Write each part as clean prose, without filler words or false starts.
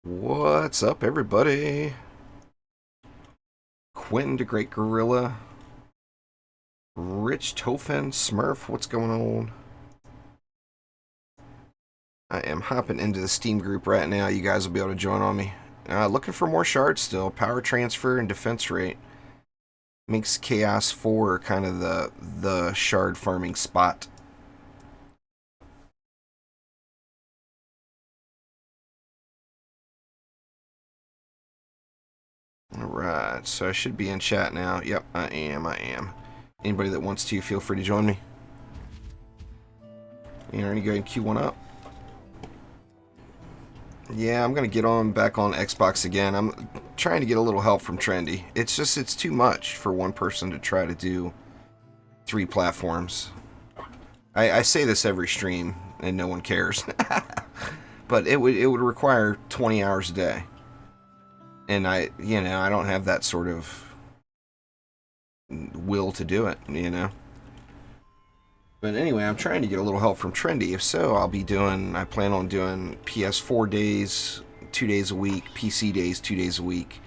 What's up, everybody? Quentin the Great Gorilla, Rich Tofen, Smurf, what's going on? I am hopping into the Steam group right now. You guys will be able to join on me. Looking for more shards still. Power transfer and defense rate. Makes Chaos 4 kind of the shard farming spot. Alright, so I should be in chat now. Yep, I am. Anybody that wants to, feel free to join me. You're going to go ahead and queue one up. Yeah, I'm going to get back on Xbox again. I'm trying to get a little help from Trendy. It's too much for one person to try to do 3 platforms. I say this every stream, and no one cares. But it would require 20 hours a day. And I don't have that sort of will to do it. But anyway, I'm trying to get a little help from Trendy. If so, I plan on doing PS4 days, 2 days a week, PC days, 2 days a week,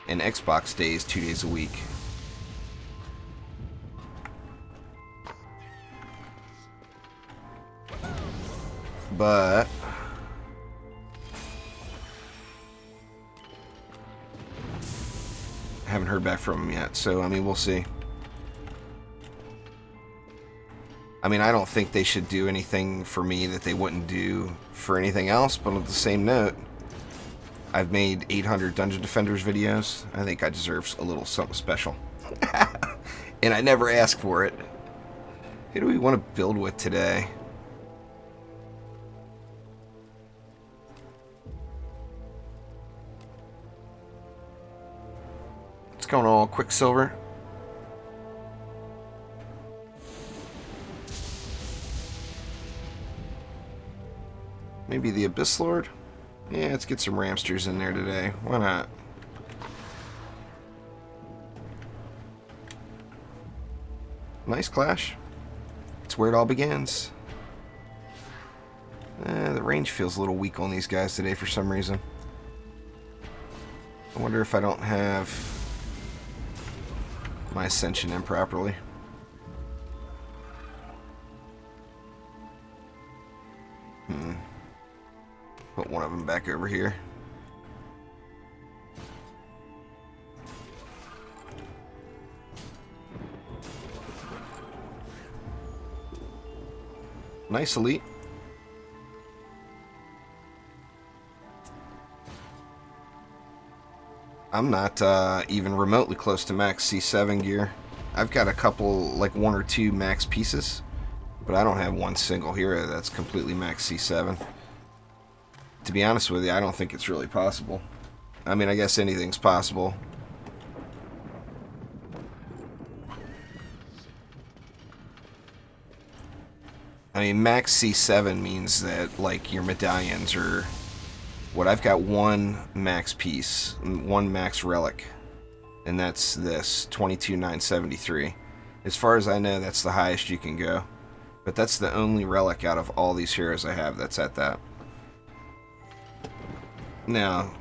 and Xbox days, 2 days a week. But I haven't heard back from them yet, so I mean, we'll see. I mean, I don't think they should do anything for me that they wouldn't do for anything else, but on the same note, I've made 800 Dungeon Defenders videos. I think I deserve a little something special. And I never ask for it. Who do we want to build with today? What's going on, Quicksilver? Maybe the Abyss Lord? Yeah, let's get some Ramsters in there today. Why not? Nice clash. It's where it all begins. The range feels a little weak on these guys today for some reason. I wonder if I don't have my Ascension in properly. Put one of them back over here. Nice elite. I'm not even remotely close to max C7 gear. I've got a couple, like 1 or 2 max pieces, but I don't have one single hero that's completely max C7. To be honest with you, I don't think it's really possible. I mean, I guess anything's possible. I mean, max C7 means that, like, your medallions are... What, I've got 1 max piece, 1 max relic, and that's this, 22,973. As far as I know, that's the highest you can go. But that's the only relic out of all these heroes I have that's at that. Now,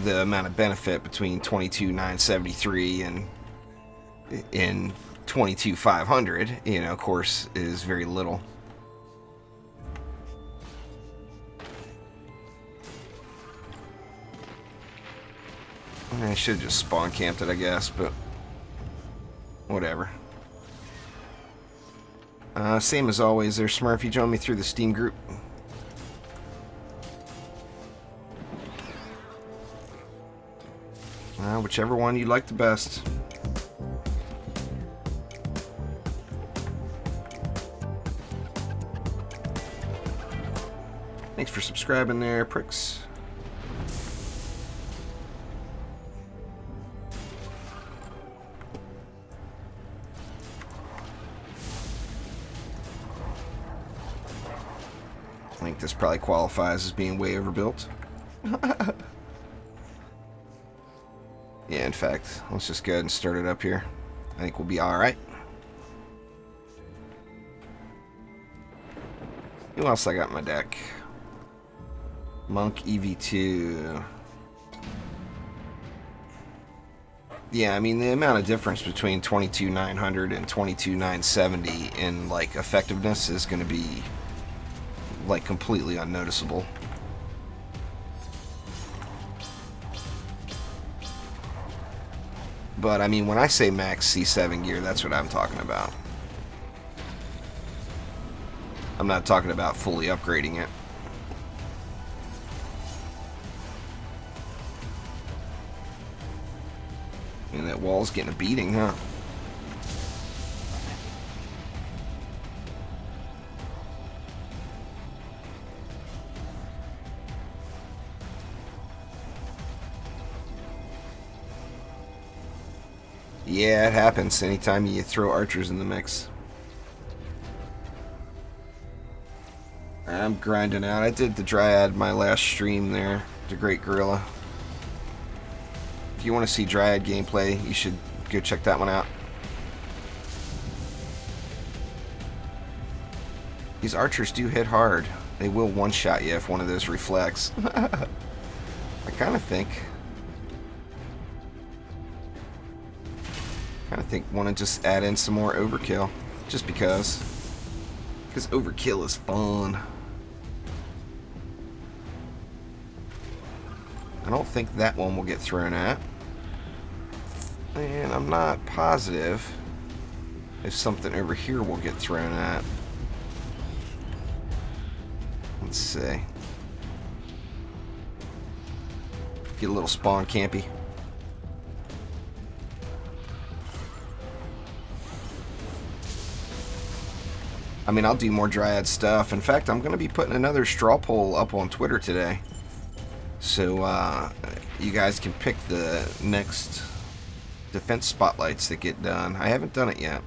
the amount of benefit between 22,973 and 22,500, of course, is very little. I should have just spawn camped it, I guess, but whatever. Same as always there, Smurf. You join me through the Steam group. Whichever one you like the best. Thanks for subscribing there, pricks. I think this probably qualifies as being way overbuilt. Yeah, in fact, let's just go ahead and start it up here. I think we'll be alright. Who else I got in my deck? Monk EV2. Yeah, I mean, the amount of difference between 22,900 and 22,970 in, like, effectiveness is going to be, like, completely unnoticeable. But, I mean, when I say max C7 gear, that's what I'm talking about. I'm not talking about fully upgrading it. And that wall's getting a beating, huh? Yeah, it happens anytime you throw archers in the mix. I'm grinding out. I did the Dryad my last stream there, the Great Gorilla. If you want to see Dryad gameplay, you should go check that one out. These archers do hit hard. They will one-shot you if one of those reflects. I kind of think want to just add in some more overkill, just because overkill is fun. I don't think that one will get thrown at, and I'm not positive if something over here will get thrown at. Let's see. Get a little spawn campy. I mean, I'll do more Dryad stuff. In fact, I'm going to be putting another straw poll up on Twitter today. So, you guys can pick the next defense spotlights that get done. I haven't done it yet.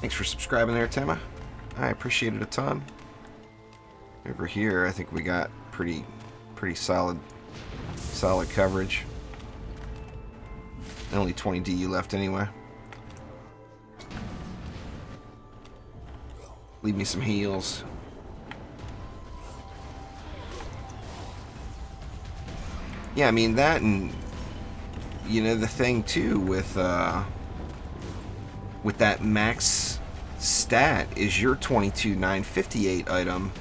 Thanks for subscribing there, Tema. I appreciate it a ton. Over here, I think we got pretty solid coverage. Only 20 DU left anyway. Leave me some heals. Yeah, I mean that, and you know the thing too with that max stat is your 22,958 item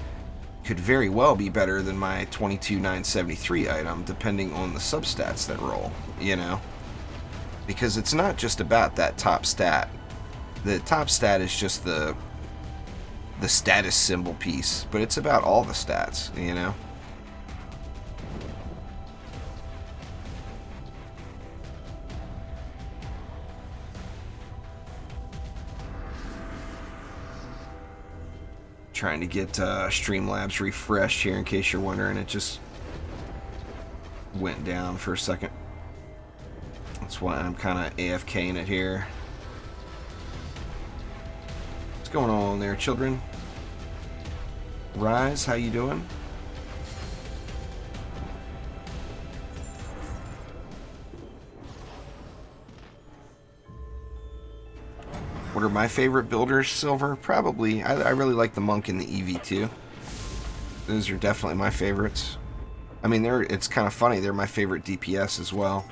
could very well be better than my 22,973 item, depending on the substats that roll, you know? Because it's not just about that top stat. The top stat is just the status symbol piece, but it's about all the stats, you know? Trying to get Streamlabs refreshed here in case you're wondering. It just went down for a second. That's why I'm kind of AFKing it here. What's going on there, children? Rise, how you doing? What are my favorite builders, Silver? Probably. I really like the Monk and the EV2. Those are definitely my favorites. I mean, it's kind of funny. They're my favorite DPS as well.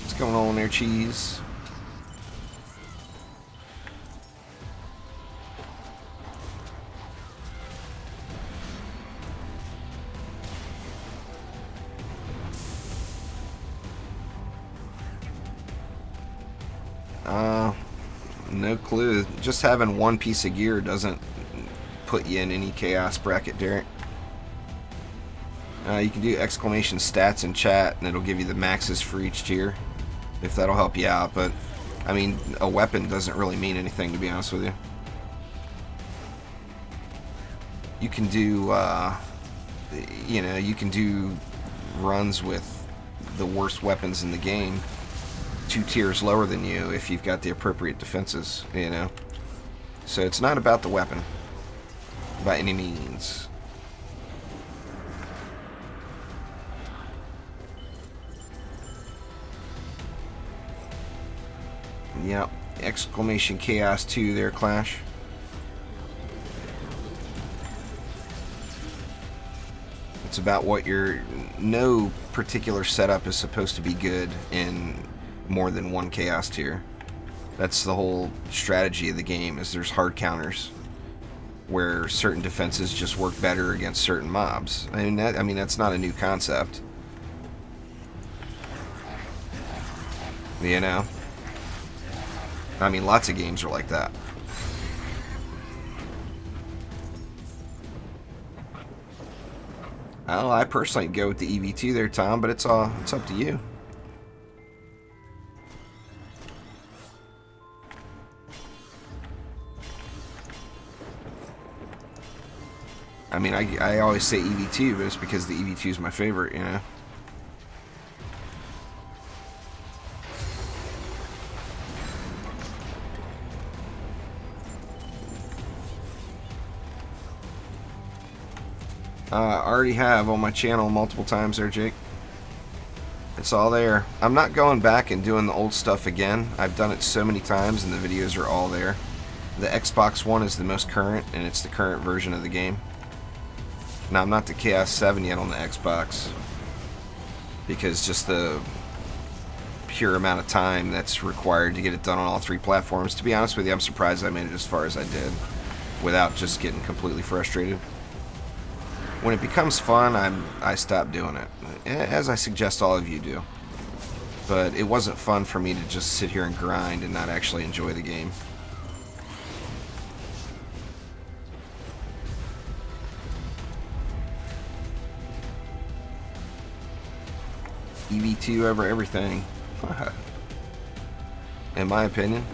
What's going on there, Cheese? No clue. Just having one piece of gear doesn't put you in any chaos bracket, Derek. You can do exclamation stats in chat, and it'll give you the maxes for each tier, if that'll help you out. But, I mean, a weapon doesn't really mean anything, to be honest with you. You can do, you know, you can do runs with the worst weapons in the game 2 tiers lower than you if you've got the appropriate defenses, you know. So it's not about the weapon by any means. Yep. Exclamation Chaos 2 there, Clash. It's about what your... No particular setup is supposed to be good in more than one Chaos tier. That's the whole strategy of the game, is there's hard counters where certain defenses just work better against certain mobs. I mean, that's not a new concept. You know? I mean, lots of games are like that. Well, I personally go with the EV2 there, Tom, but it's up to you. I mean, I always say EV2, but it's because the EV2 is my favorite, you know? I already have on my channel multiple times there, Jake. It's all there. I'm not going back and doing the old stuff again. I've done it so many times and the videos are all there. The Xbox One is the most current, and it's the current version of the game. Now, I'm not to Chaos 7 yet on the Xbox, because just the pure amount of time that's required to get it done on all three platforms. To be honest with you, I'm surprised I made it as far as I did without just getting completely frustrated. When it becomes fun, I stop doing it, as I suggest all of you do. But it wasn't fun for me to just sit here and grind and not actually enjoy the game. EV2 over everything, in my opinion.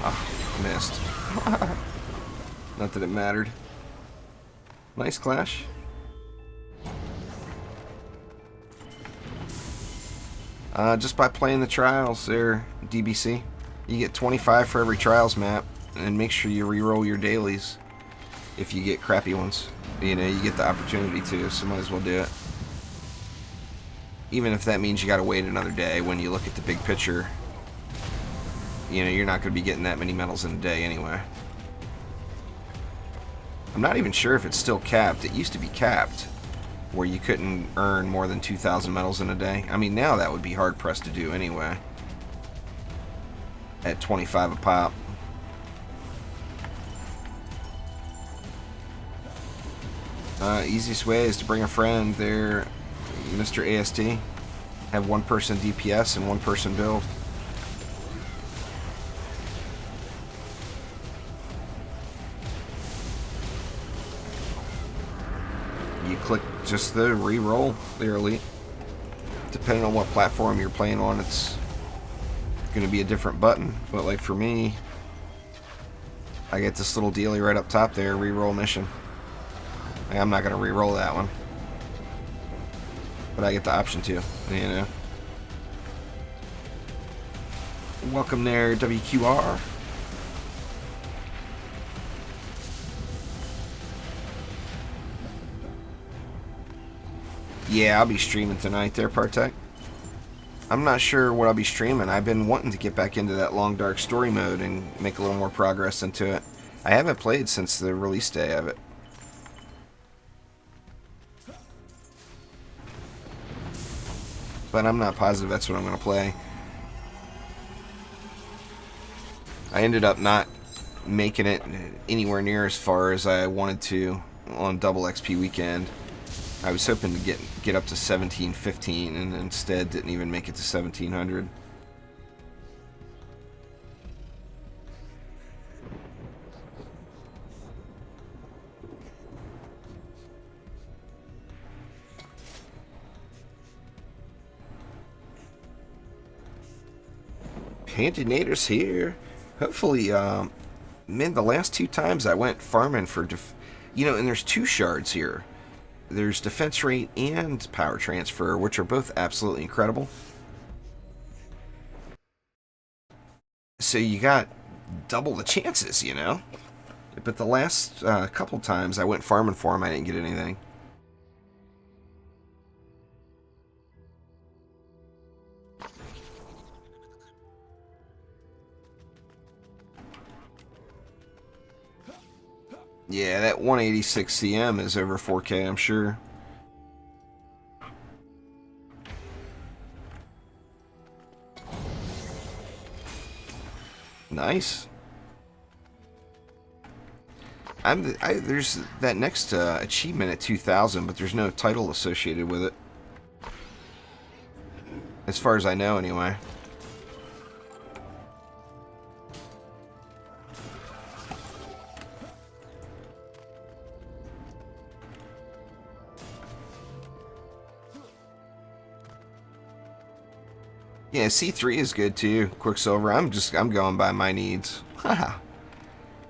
Oh, missed. Not that it mattered. Nice Clash. Just by playing the trials there, DBC. You get 25 for every trials map, and make sure you re-roll your dailies if you get crappy ones. You know, you get the opportunity to, so might as well do it. Even if that means you gotta wait another day. When you look at the big picture, you know, you're not gonna be getting that many medals in a day anyway. I'm not even sure if it's still capped. It used to be capped, where you couldn't earn more than 2,000 medals in a day. I mean, now that would be hard pressed to do anyway. At 25 a pop. Easiest way is to bring a friend there, Mr. AST. Have one person DPS and one person build. You click just the re-roll there, Elite. Depending on what platform you're playing on, it's going to be a different button. But like for me, I get this little dealie right up top there, re-roll mission. I'm not going to re-roll that one, but I get the option to, you know. Welcome there, WQR. Yeah, I'll be streaming tonight there, Partech. I'm not sure what I'll be streaming. I've been wanting to get back into that long dark story mode and make a little more progress into it. I haven't played since the release day of it. But I'm not positive that's what I'm going to play. I ended up not making it anywhere near as far as I wanted to on Double XP weekend. I was hoping to get up to 1715 and instead didn't even make it to 1700. Pandinator's here. Hopefully, man, the last two times I went farming for, you know, and there's two shards here. There's defense rate and power transfer, which are both absolutely incredible. So you got double the chances, you know? But the last couple times I went farming for him, I didn't get anything. Yeah, that 186 CM is over 4K, I'm sure. Nice. There's that next achievement at 2000, but there's no title associated with it. As far as I know, anyway. Yeah, C3 is good too. Quicksilver. I'm going by my needs. Haha.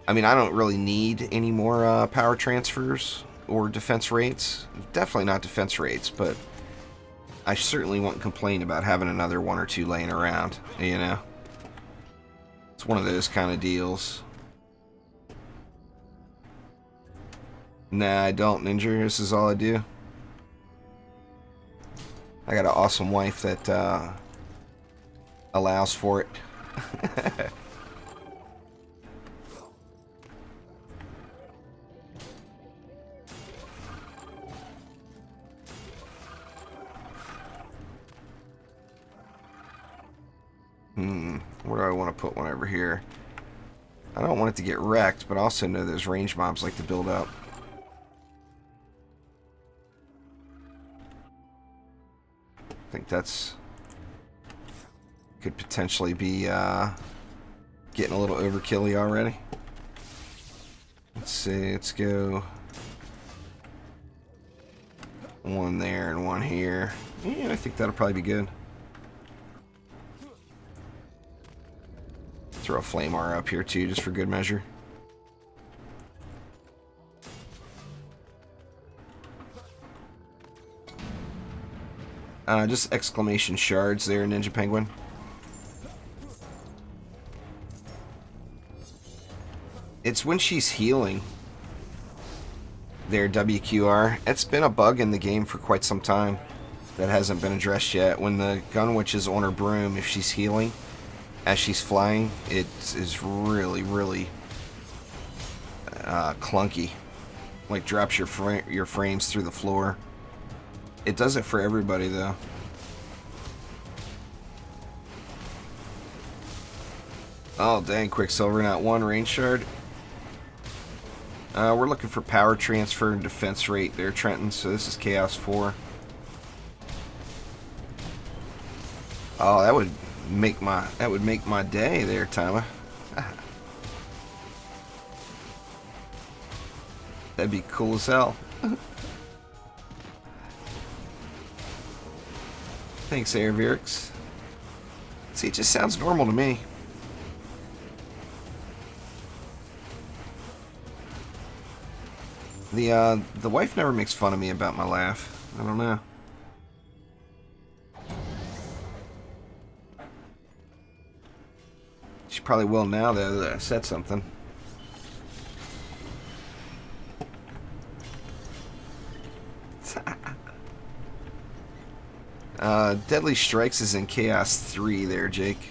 I mean, I don't really need any more power transfers or defense rates. Definitely not defense rates, but I certainly won't complain about having another one or two laying around, you know? It's one of those kind of deals. Nah, I don't, Ninja. This is all I do. I got an awesome wife that allows for it. Where do I want to put one over here? I don't want it to get wrecked, but I also know those range mobs like to build up. I think that's... could potentially be getting a little overkill-y already. Let's see, let's go... one there and one here. Yeah, I think that'll probably be good. Throw a flame R up here too, just for good measure. Just exclamation shards there, Ninja Penguin. It's when she's healing. There, WQR. It's been a bug in the game for quite some time that hasn't been addressed yet. When the gun witch is on her broom, if she's healing as she's flying, it is really, really clunky. Like drops your frames through the floor. It does it for everybody though. Oh dang, Quicksilver, not one range shard. We're looking for power transfer and defense rate there, Trenton. So this is Chaos 4. Oh, that would make my day there, Tama. That'd be cool as hell. Thanks, Airvirix. See, it just sounds normal to me. The wife never makes fun of me about my laugh. I don't know. She probably will now, though, that I said something. Deadly Strikes is in Chaos 3 there, Jake.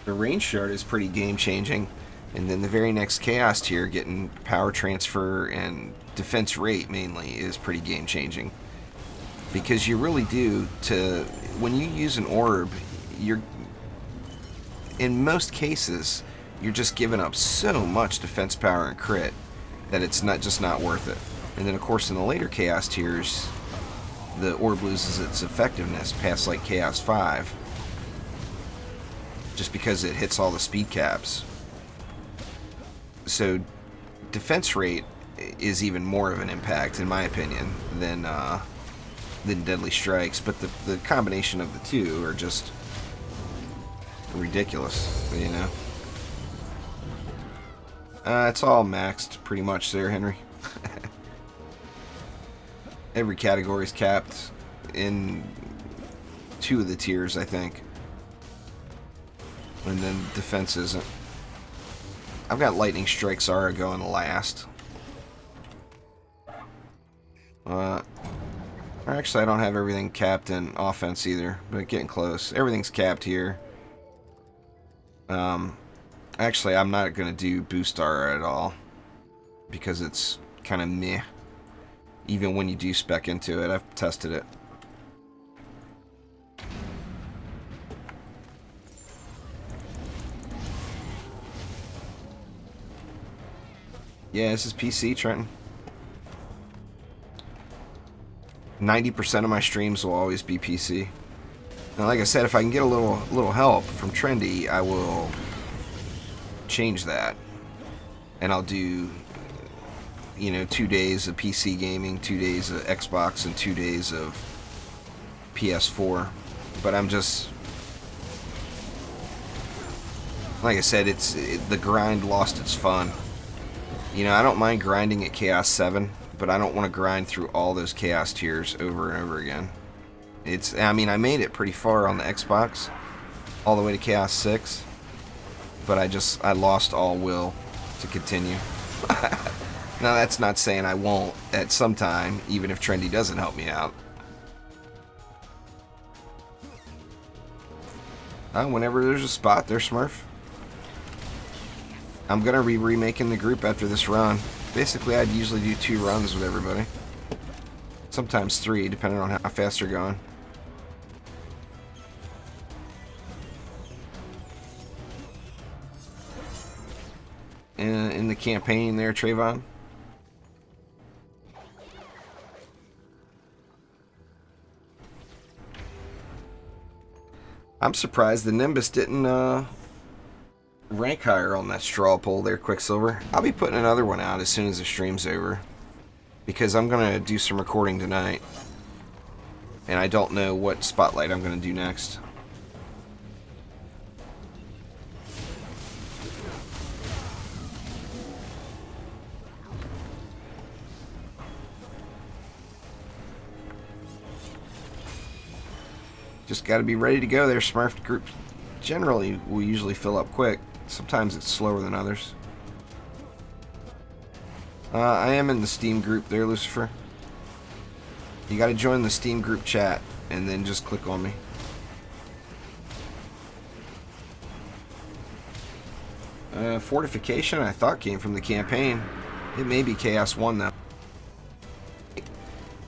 The range shard is pretty game-changing. And then the very next Chaos tier, getting power transfer and defense rate mainly, is pretty game-changing. Because you really do, when you use an orb, in most cases, you're just giving up so much defense power and crit that it's just not worth it. And then of course in the later Chaos tiers, the orb loses its effectiveness past like Chaos 5. Just because it hits all the speed caps. So defense rate is even more of an impact, in my opinion, than Deadly Strikes. But the combination of the two are just ridiculous, you know. It's all maxed pretty much there, Henry. Every category is capped in 2 of the tiers, I think. And then defense isn't. I've got Lightning Strike Zara going last. Actually, I don't have everything capped in offense either, but getting close. Everything's capped here. Actually, I'm not going to do Boost Zara at all, because it's kind of meh. Even when you do spec into it, I've tested it. Yeah, this is PC, Trenton. 90% of my streams will always be PC. Now, like I said, if I can get a little help from Trendy, I will change that. And I'll do, you know, 2 days of PC gaming, 2 days of Xbox, and 2 days of PS4. But I'm just, like I said, the grind lost its fun. You know, I don't mind grinding at Chaos 7, but I don't want to grind through all those Chaos tiers over and over again. I mean, I made it pretty far on the Xbox, all the way to Chaos 6, but I lost all will to continue. Now, that's not saying I won't at some time, even if Trendy doesn't help me out. Whenever there's a spot there, Smurf. I'm going to be remaking the group after this run. Basically, I'd usually do 2 runs with everybody. Sometimes 3, depending on how fast they're going. In the campaign there, Trayvon. I'm surprised the Nimbus didn't rank higher on that straw poll there, Quicksilver. I'll be putting another one out as soon as the stream's over, because I'm going to do some recording tonight, and I don't know what spotlight I'm going to do next. Just got to be ready to go there, Smurf. Group generally will usually fill up quick. Sometimes it's slower than others. I am in the Steam group there, Lucifer. You got to join the Steam group chat and then just click on me. Fortification, I thought, came from the campaign. It may be Chaos 1 though.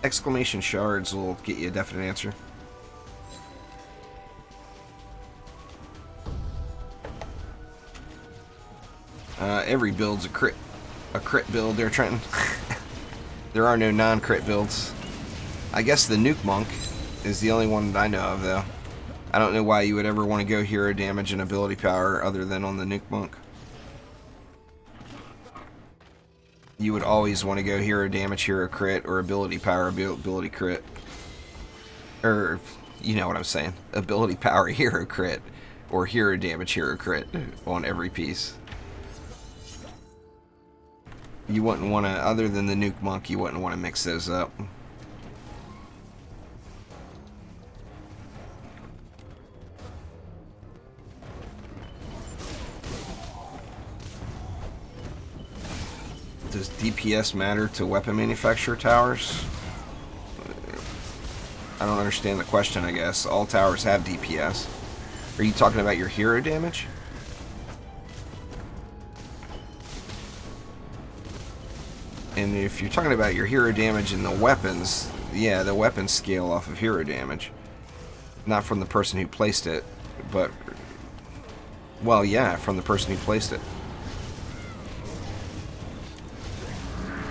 Exclamation shards will get you a definite answer. Every build's a crit build there, Trenton. There are no non-crit builds. I guess the Nuke Monk is the only one that I know of, though. I don't know why you would ever want to go hero damage and ability power other than on the Nuke Monk. You would always want to go hero damage, hero crit, or ability power, ability crit. Or, you know what I'm saying. Ability power, hero crit, or hero damage, hero crit on every piece. You wouldn't want to, other than the Nuke Monk, you wouldn't want to mix those up. Does DPS matter to weapon manufacturer towers? I don't understand the question, I guess. All towers have DPS. Are you talking about your hero damage? And if you're talking about your hero damage and the weapons, yeah, the weapons scale off of hero damage. Not from the person who placed it, but, well, yeah, from the person who placed it.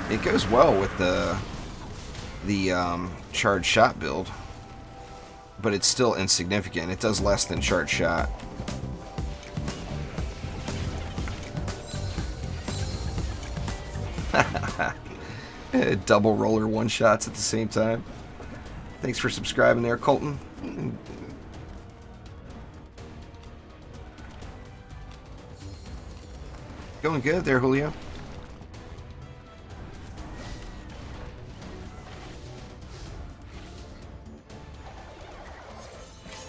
It goes well with the charged shot build, but it's still insignificant. It does less than charged shot. Double roller one-shots at the same time. Thanks for subscribing there, Colton. Going good there, Julio.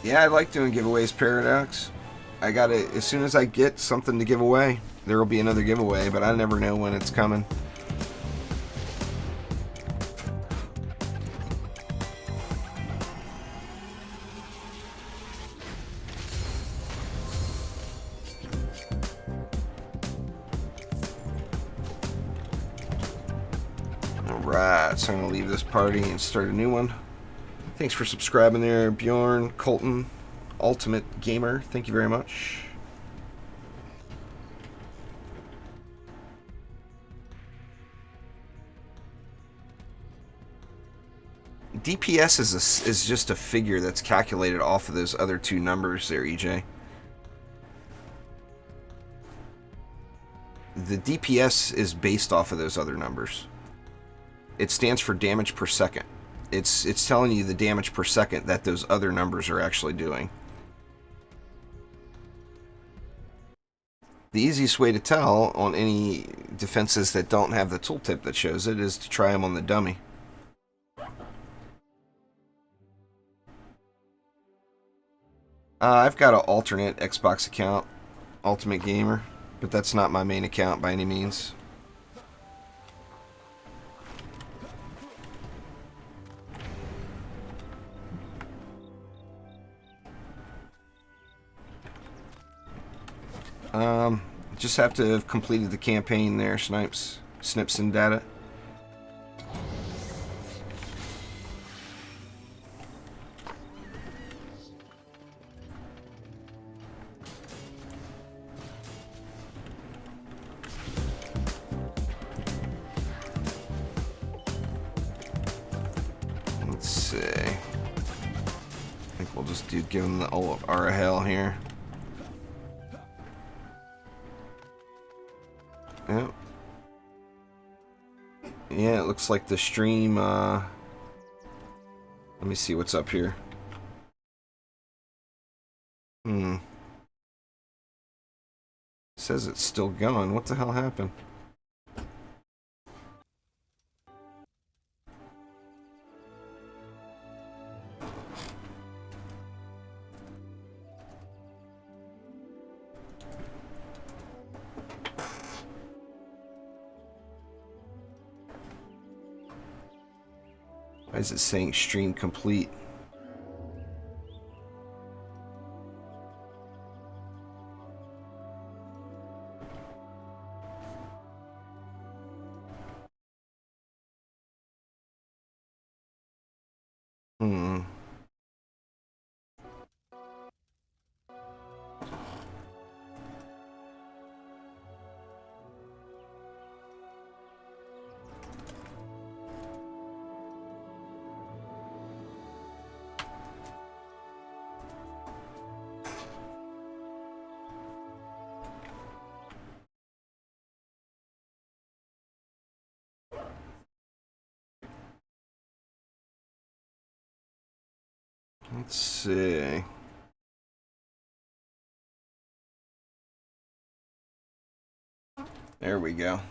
Yeah, I like doing giveaways, Paradox. I gotta, as soon as I get something to give away, there will be another giveaway, but I never know when it's coming. Alright, so I'm gonna leave this party and start a new one. Thanks for subscribing there, Bjorn, Colton, Ultimate Gamer. Thank you very much. DPS is just a figure that's calculated off of those other two numbers there, EJ. The DPS is based off of those other numbers. It stands for damage per second. It's telling you the damage per second that those other numbers are actually doing. The easiest way to tell on any defenses that don't have the tooltip that shows it is to try them on the dummy. I've got an alternate Xbox account, Ultimate Gamer, but that's not my main account by any means. Just have to have completed the campaign there, Snips and Data. Let's see. I think we'll just give him the old RHL here. Yeah. Yeah, it looks like the stream, let me see what's up here. It says it's still going. What the hell happened? Why is it saying stream complete? Let's see. There we go.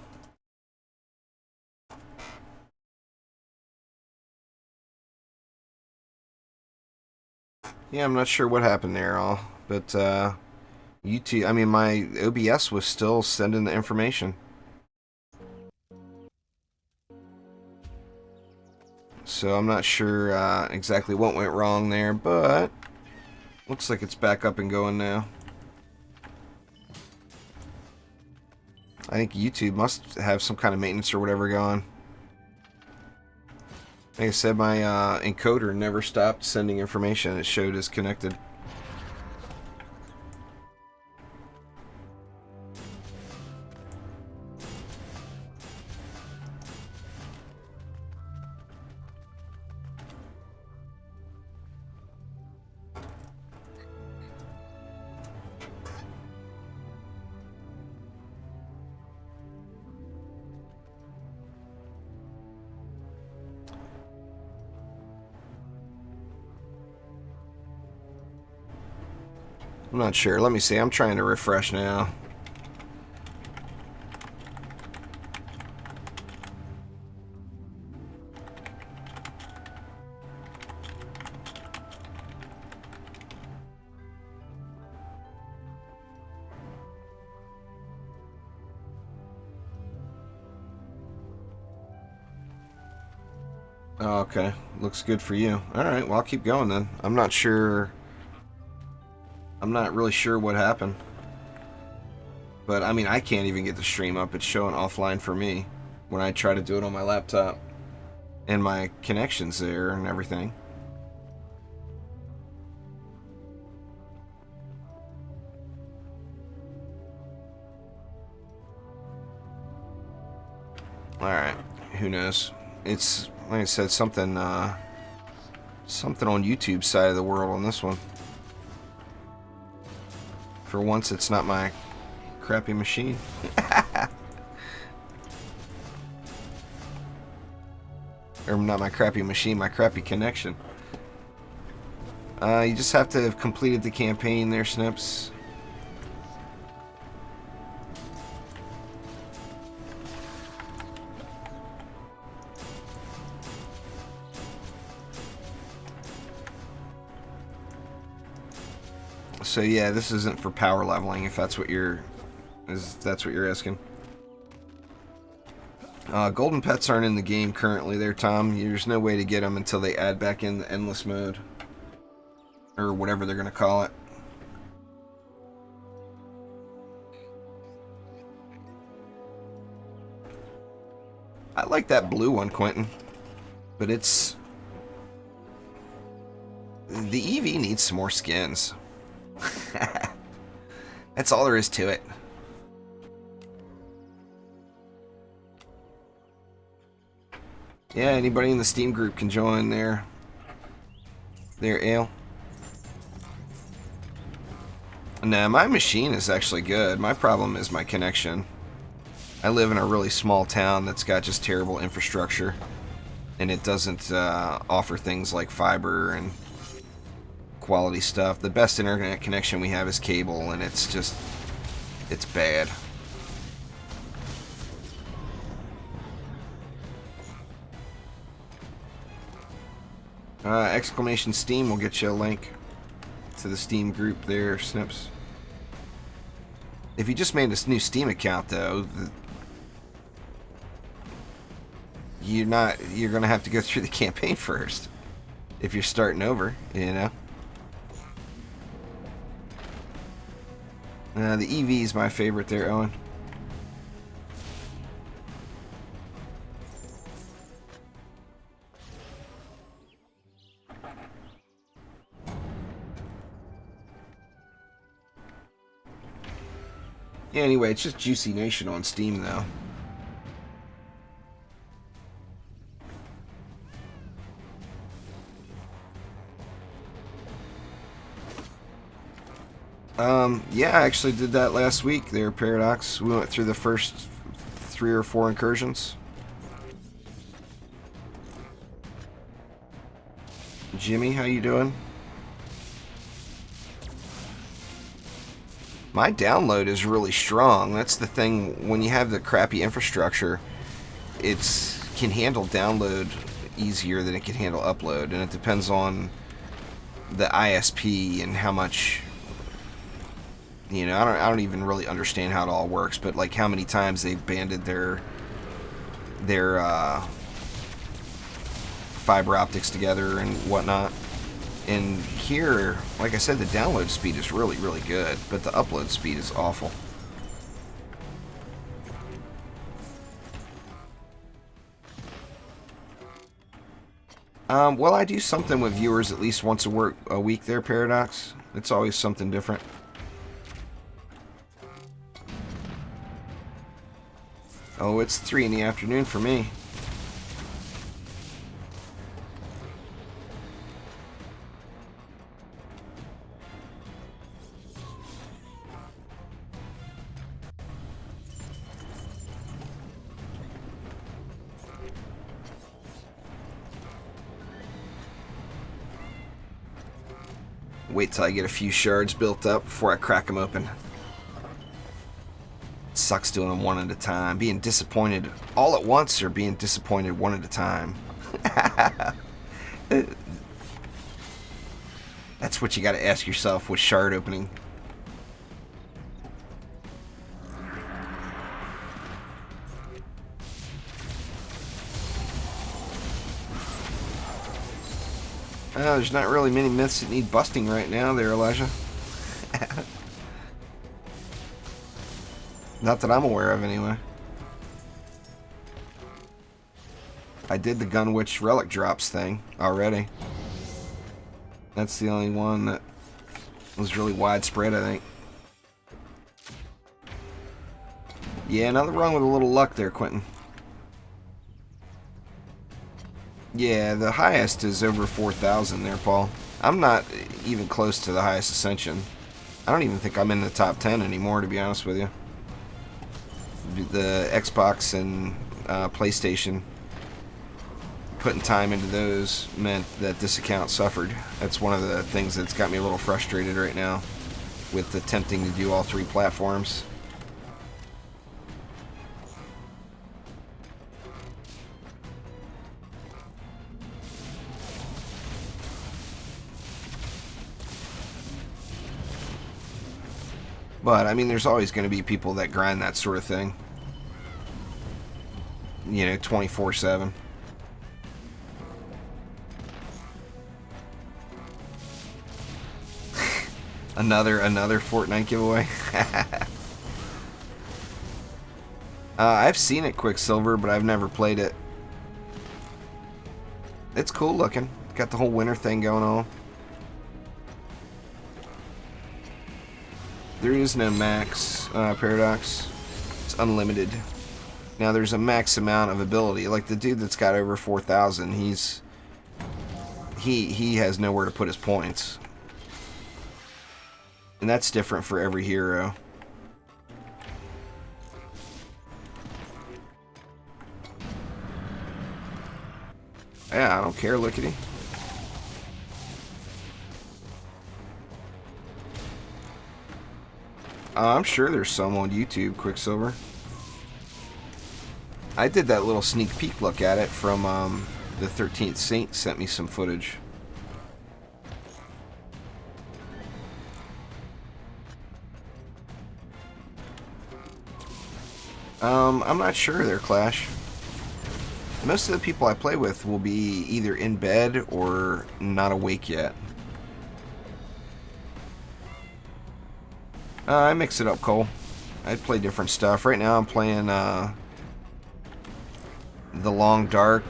Yeah, I'm not sure what happened there, all, but YouTube. I mean, my OBS was still sending the information. So I'm not sure exactly what went wrong there, but looks like it's back up and going now. I think YouTube must have some kind of maintenance or whatever going. Like I said, my encoder never stopped sending information. It showed as connected. I'm not sure. Let me see. I'm trying to refresh now. Oh, okay. Looks good for you. Alright, well, I'll keep going then. I'm not sure. I'm not really sure what happened. But, I mean, I can't even get the stream up. It's showing offline for me when I try to do it on my laptop. And my connection's there and everything. Alright, who knows? It's, like I said, something on YouTube's side of the world on this one. For once, it's not my crappy machine. Or not my crappy machine, my crappy connection. You just have to have completed the campaign there, Snips. So yeah, this isn't for power leveling, if that's what you're asking. Golden pets aren't in the game currently there, Tom. There's no way to get them until they add back in the endless mode. Or whatever they're going to call it. I like that blue one, Quentin. But it's... The EV needs some more skins. That's all there is to it. Yeah, anybody in the Steam group can join there. There, Ale. Nah, my machine is actually good. My problem is my connection. I live in a really small town that's got just terrible infrastructure. And it doesn't offer things like fiber and quality stuff. The best internet connection we have is cable, and it's just... it's bad. Exclamation Steam will get you a link to the Steam group there, Snips. If you just made this new Steam account, though, you're gonna have to go through the campaign first. If you're starting over, you know. The EV is my favorite there, Owen. Yeah, anyway, it's just Juicy Nation on Steam, though. Yeah, I actually did that last week there, Paradox. We went through the first 3 or 4 incursions. Jimmy, how you doing? My download is really strong. That's the thing. When you have the crappy infrastructure, it can handle download easier than it can handle upload, and it depends on the ISP and how much... You know, I don't even really understand how it all works, but like how many times they've banded their fiber optics together and whatnot. And here, like I said, the download speed is really, really good, but the upload speed is awful. Well, I do something with viewers at least once a week there, Paradox. It's always something different. Oh, it's 3 in the afternoon for me. Wait till I get a few shards built up before I crack them open. It sucks doing them one at a time. Being disappointed all at once or being disappointed one at a time. That's what you got to ask yourself with shard opening. Yeah, there's not really many myths that need busting right now there, Elijah. Not that I'm aware of, anyway. I did the Gunwitch Relic Drops thing already. That's the only one that was really widespread, I think. Yeah, nothing wrong with a little luck there, Quentin. Yeah, the highest is over 4,000 there, Paul. I'm not even close to the highest ascension. I don't even think I'm in the top 10 anymore, to be honest with you. The Xbox and PlayStation, putting time into those meant that this account suffered. That's one of the things that's got me a little frustrated right now with attempting to do all three platforms. But, I mean, there's always going to be people that grind that sort of thing. You know, 24/7. Another Fortnite giveaway. I've seen it, Quicksilver, but I've never played it. It's cool looking. Got the whole winter thing going on. There is no max Paradox. It's unlimited. Now there's a max amount of ability. Like the dude that's got over 4,000, he has nowhere to put his points. And that's different for every hero. Yeah, I don't care, lookity. I'm sure there's some on YouTube, Quicksilver. I did that little sneak peek look at it from the 13th Saint sent me some footage. I'm not sure there, Clash. Most of the people I play with will be either in bed or not awake yet. I mix it up, Cole. I play different stuff. Right now I'm playing The Long Dark,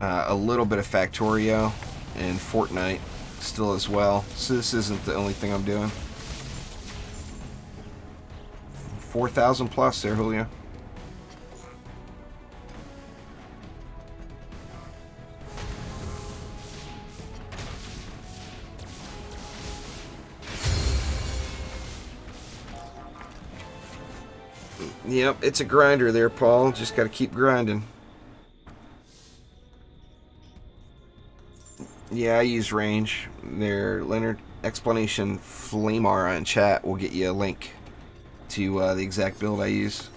a little bit of Factorio, and Fortnite still as well. So this isn't the only thing I'm doing. 4,000 plus there, Julio. Yep, it's a grinder there, Paul. Just got to keep grinding. Yeah, I use range. There, Leonard explanation Flame Aura in chat will get you a link to the exact build I use.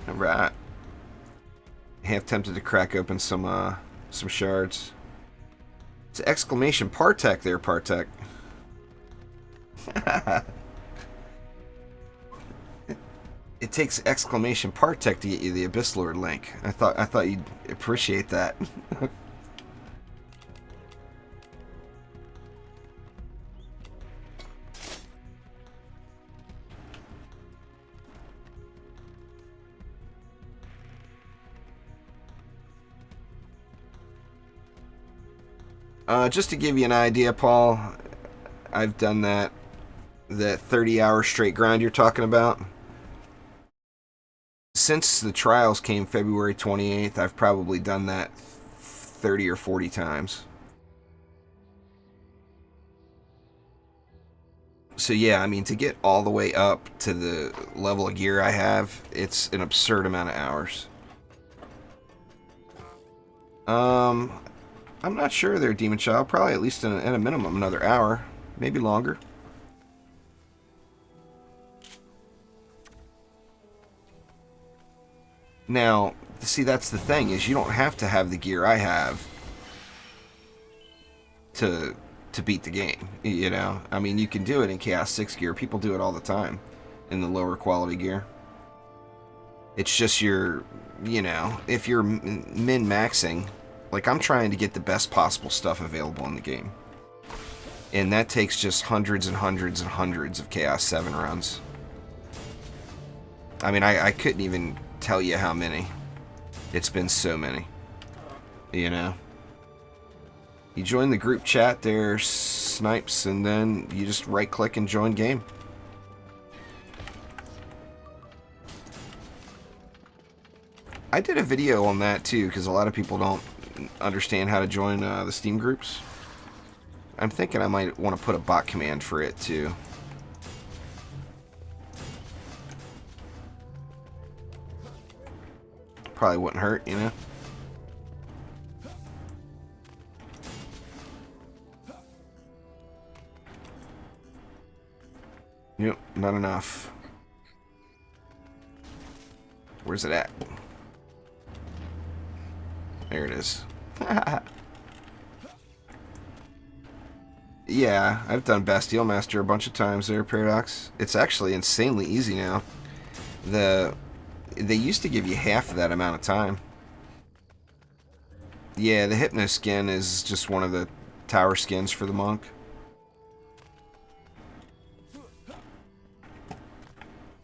Alright. Half tempted to crack open some shards. It's an exclamation Partech there, Partech. It takes exclamation Partech to get you the Abyss Lord link. I thought you'd appreciate that. Just to give you an idea, Paul, I've done that 30-hour straight grind you're talking about. Since the trials came February 28th, I've probably done that 30 or 40 times. So yeah, I mean, to get all the way up to the level of gear I have, it's an absurd amount of hours. I'm not sure there, Demon Child. Probably at least at a minimum another hour, maybe longer. Now, see, that's the thing, is you don't have to have the gear I have to beat the game. You know, I mean, you can do it in Chaos 6 gear. People do it all the time in the lower quality gear. It's just your, you know, if you're min-maxing, like I'm trying to get the best possible stuff available in the game. And that takes just hundreds and hundreds and hundreds of Chaos 7 runs. I mean, I couldn't even tell you how many. It's been so many. You know? You join the group chat there, Snipes, and then you just right-click and join game. I did a video on that too, because a lot of people don't understand how to join the Steam groups. I'm thinking I might want to put a bot command for it too. Probably wouldn't hurt, you know? Yep, not enough. Where's it at? There it is. Yeah, I've done Bastille Master a bunch of times there, Paradox. It's actually insanely easy now. They used to give you half of that amount of time. Yeah, the Hypno skin is just one of the tower skins for the monk.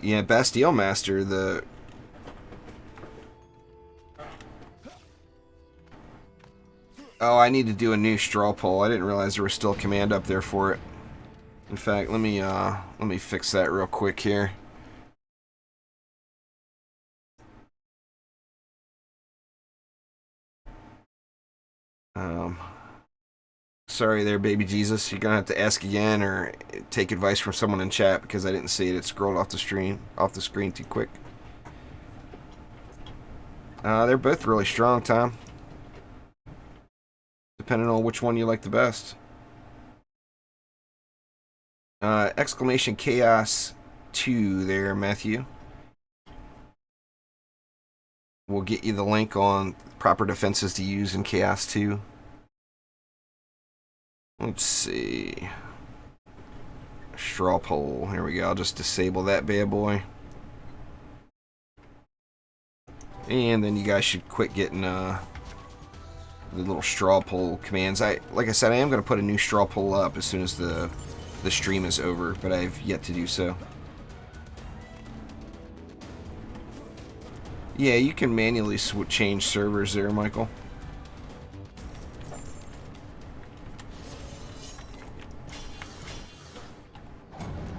Yeah, Bastille Master, the... Oh, I need to do a new straw poll. I didn't realize there was still a command up there for it. In fact, let me fix that real quick here. Sorry there, baby Jesus. You're gonna have to ask again or take advice from someone in chat because I didn't see it. It scrolled off the screen too quick. They're both really strong, Tom. Depending on which one you like the best. Exclamation Chaos 2 there, Matthew. We'll get you the link on proper defenses to use in Chaos 2. Let's see. Straw poll. Here we go. I'll just disable that bad boy. And then you guys should quit getting the little straw poll commands. Like I said, I am going to put a new straw poll up as soon as the stream is over, but I've yet to do so. Yeah, you can manually change servers there, Michael.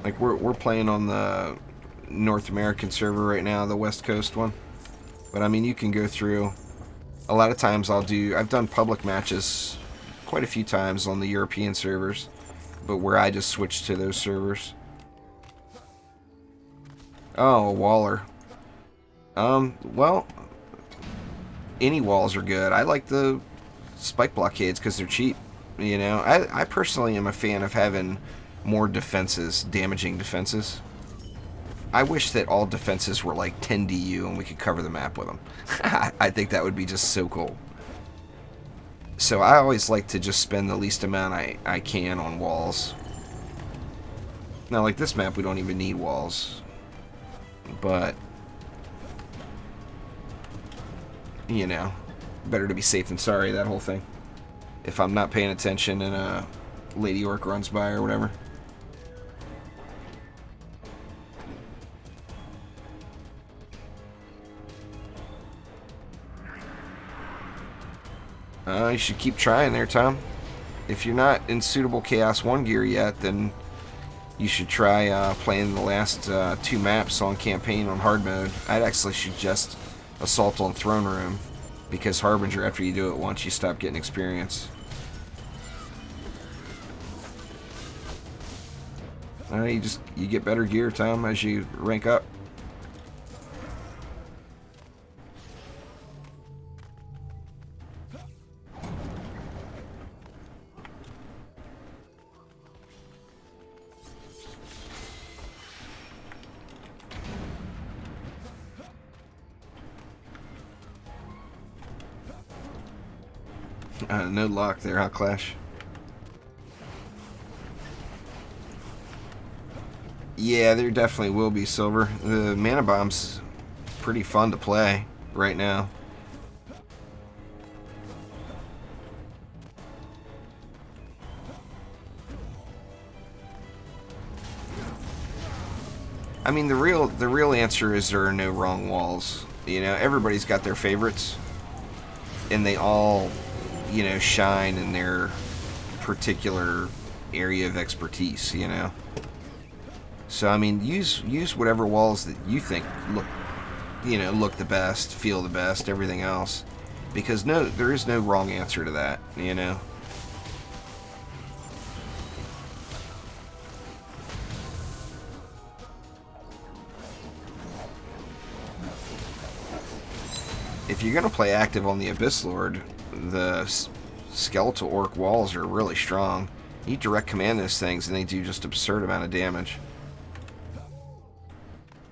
Like we're playing on the North American server right now, the West Coast one. But I mean, you can go through. A lot of times I've done public matches quite a few times on the European servers, but where I just switched to those servers. Oh, a Waller. Well, any walls are good. I like the spike blockades because they're cheap. You know, I personally am a fan of having more defenses, damaging defenses. I wish that all defenses were like 10 DU and we could cover the map with them. I think that would be just so cool. So I always like to just spend the least amount I can on walls. Now, like this map, we don't even need walls. But, you know, better to be safe than sorry, that whole thing. If I'm not paying attention and a Lady Orc runs by or whatever. You should keep trying there, Tom. If you're not in suitable Chaos 1 gear yet, then you should try playing the last 2 maps on campaign on hard mode. I'd actually suggest Assault on Throne Room, because Harbinger, after you do it once, you stop getting experience. You get better gear, Tom, as you rank up. No luck there, huh, Clash? Yeah, there definitely will be, Silver. The Mana Bomb's pretty fun to play right now. I mean, the real answer is there are no wrong walls. You know, everybody's got their favorites, and they all, you know, shine in their particular area of expertise. You know, so I mean, use whatever walls that you think look the best, feel the best, everything else, because there is no wrong answer to that. You know. If you're going to play active on the Abyss Lord, the skeletal orc walls are really strong. You direct command those things and they do just absurd amount of damage.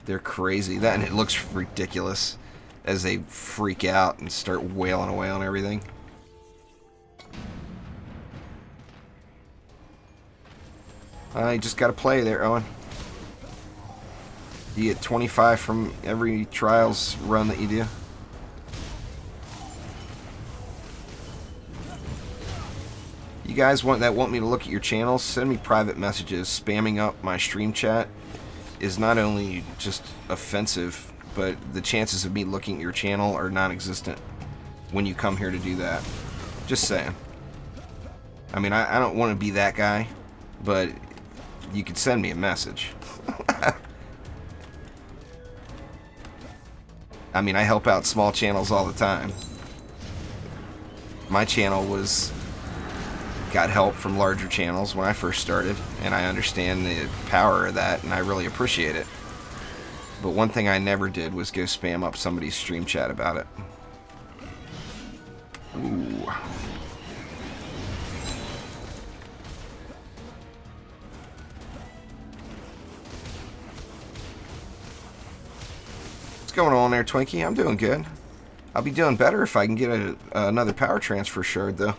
They're crazy. That, and it looks ridiculous as they freak out and start wailing away on everything. You just got to play there, Owen. You get 25 from every trials run that you do. You guys want me to look at your channels, send me private messages. Spamming up my stream chat is not only just offensive, but the chances of me looking at your channel are non-existent when you come here to do that. Just saying. I mean, I don't want to be that guy, but you could send me a message. I mean, I help out small channels all the time. My channel got help from larger channels when I first started, and I understand the power of that, and I really appreciate it. But one thing I never did was go spam up somebody's stream chat about it. Ooh. What's going on there, Twinkie? I'm doing good. I'll be doing better if I can get another power transfer shard, though.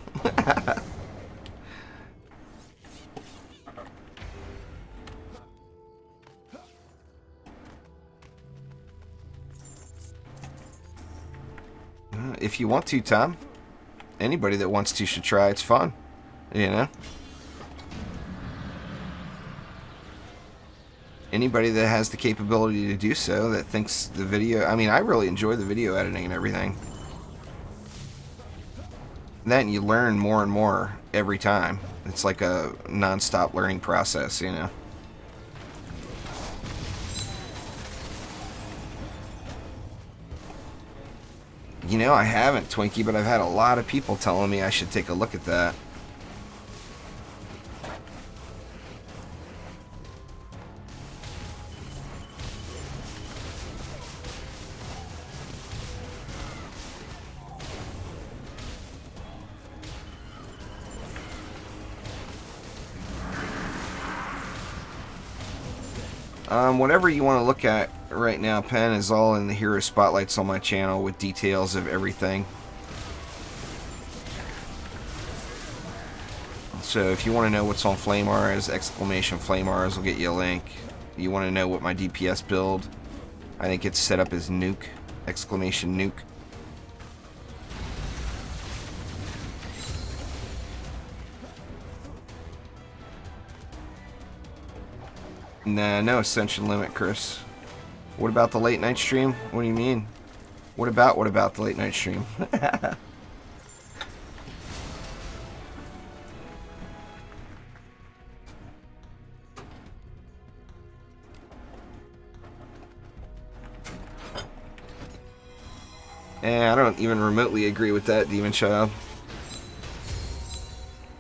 If you want to, Tom. Anybody that wants to should try. It's fun, you know. Anybody that has the capability to do so, that thinks the video... I mean, I really enjoy the video editing and everything. Then you learn more and more every time. It's like a non-stop learning process, you know. You know, I haven't, Twinkie, but I've had a lot of people telling me I should take a look at that. Whatever you want to look at right now, Pen, is all in the hero spotlights on my channel with details of everything. So if you want to know what's on Flame Auras, exclamation Flame Auras will get you a link. You want to know what my DPS build, I think it's set up as nuke, exclamation nuke. Nah, no ascension limit, Chris. What about the late night stream? What do you mean? What about the late night stream? I don't even remotely agree with that, Demon Child.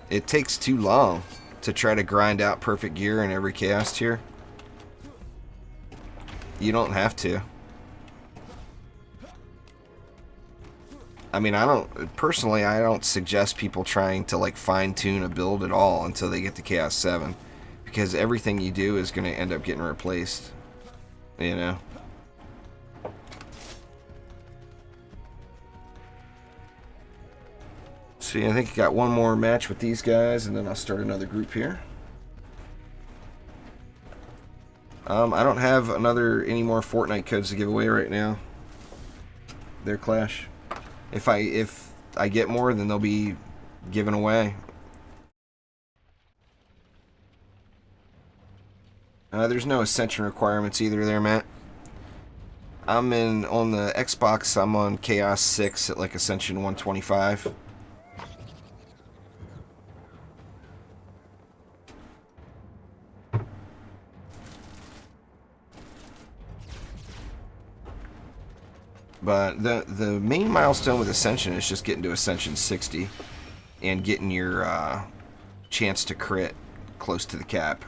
It takes too long to try to grind out perfect gear in every chaos tier. You don't have to. I mean, personally, I don't suggest people trying to like fine-tune a build at all until they get to Chaos 7. Because everything you do is going to end up getting replaced. You know? See, I think I got one more match with these guys, and then I'll start another group here. I don't have any more Fortnite codes to give away right now. They're Clash. If I get more, then they'll be given away. There's no Ascension requirements either there, Matt. On the Xbox, I'm on Chaos 6 at like Ascension 125. But the main milestone with Ascension is just getting to Ascension 60 and getting your chance to crit close to the cap.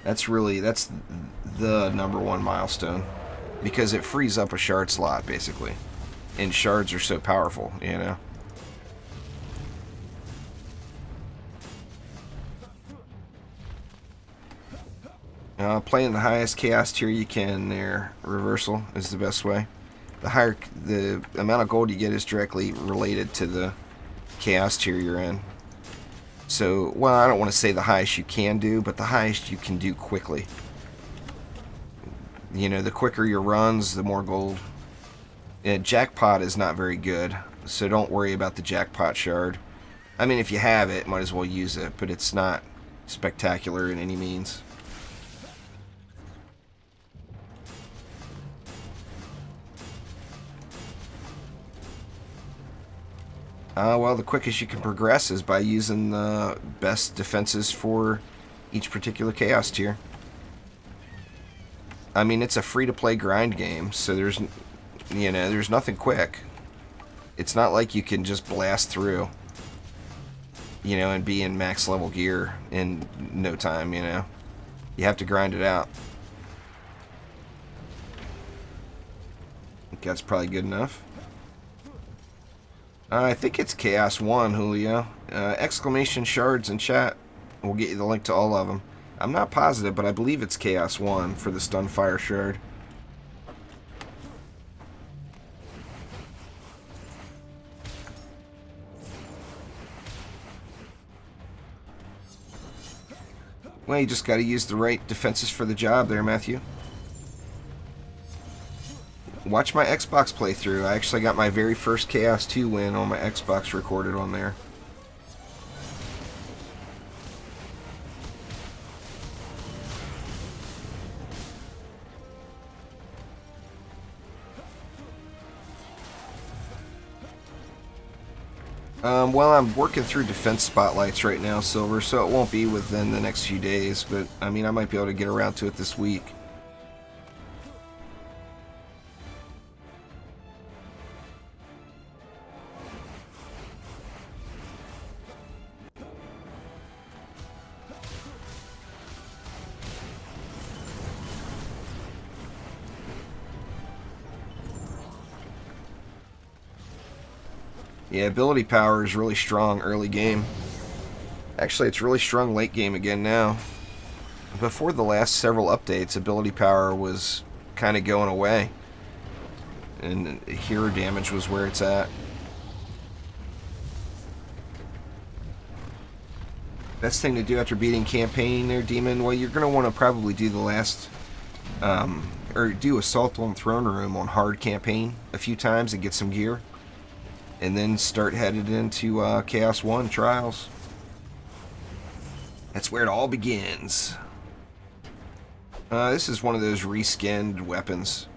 That's the #1 milestone, because it frees up a shard slot basically, and shards are so powerful, you know. Playing the highest chaos tier you can there, Reversal, is the best way. The amount of gold you get is directly related to the chaos tier you're in. So, well, I don't want to say the highest you can do, but the highest you can do quickly. You know, the quicker your runs, the more gold. Jackpot is not very good, so don't worry about the jackpot shard. I mean, if you have it, might as well use it, but it's not spectacular in any means. Well, the quickest you can progress is by using the best defenses for each particular chaos tier. I mean, it's a free-to-play grind game, so there's nothing quick. It's not like you can just blast through, and be in max level gear in no time, You have to grind it out. I think that's probably good enough. I think it's Chaos 1, Julio. Exclamation shards in chat. We'll get you the link to all of them. I'm not positive, but I believe it's Chaos 1 for the Stunfire shard. Well, you just got to use the right defenses for the job there, Matthew. Watch my Xbox playthrough. I actually got my very first Chaos 2 win on my Xbox recorded on there. Well, I'm working through defense spotlights right now, Silver, so it won't be within the next few days, but, I mean, I might be able to get around to it this week. Yeah, ability power is really strong early game. Actually, it's really strong late game again now. Before the last several updates, ability power was kind of going away. And hero damage was where it's at. Best thing to do after beating campaign there, Demon? Well, you're going to want to probably do the last... or do Assault on Throne Room on hard campaign a few times and get some gear. And then start headed into Chaos 1 Trials. That's where it all begins. This is one of those reskinned weapons.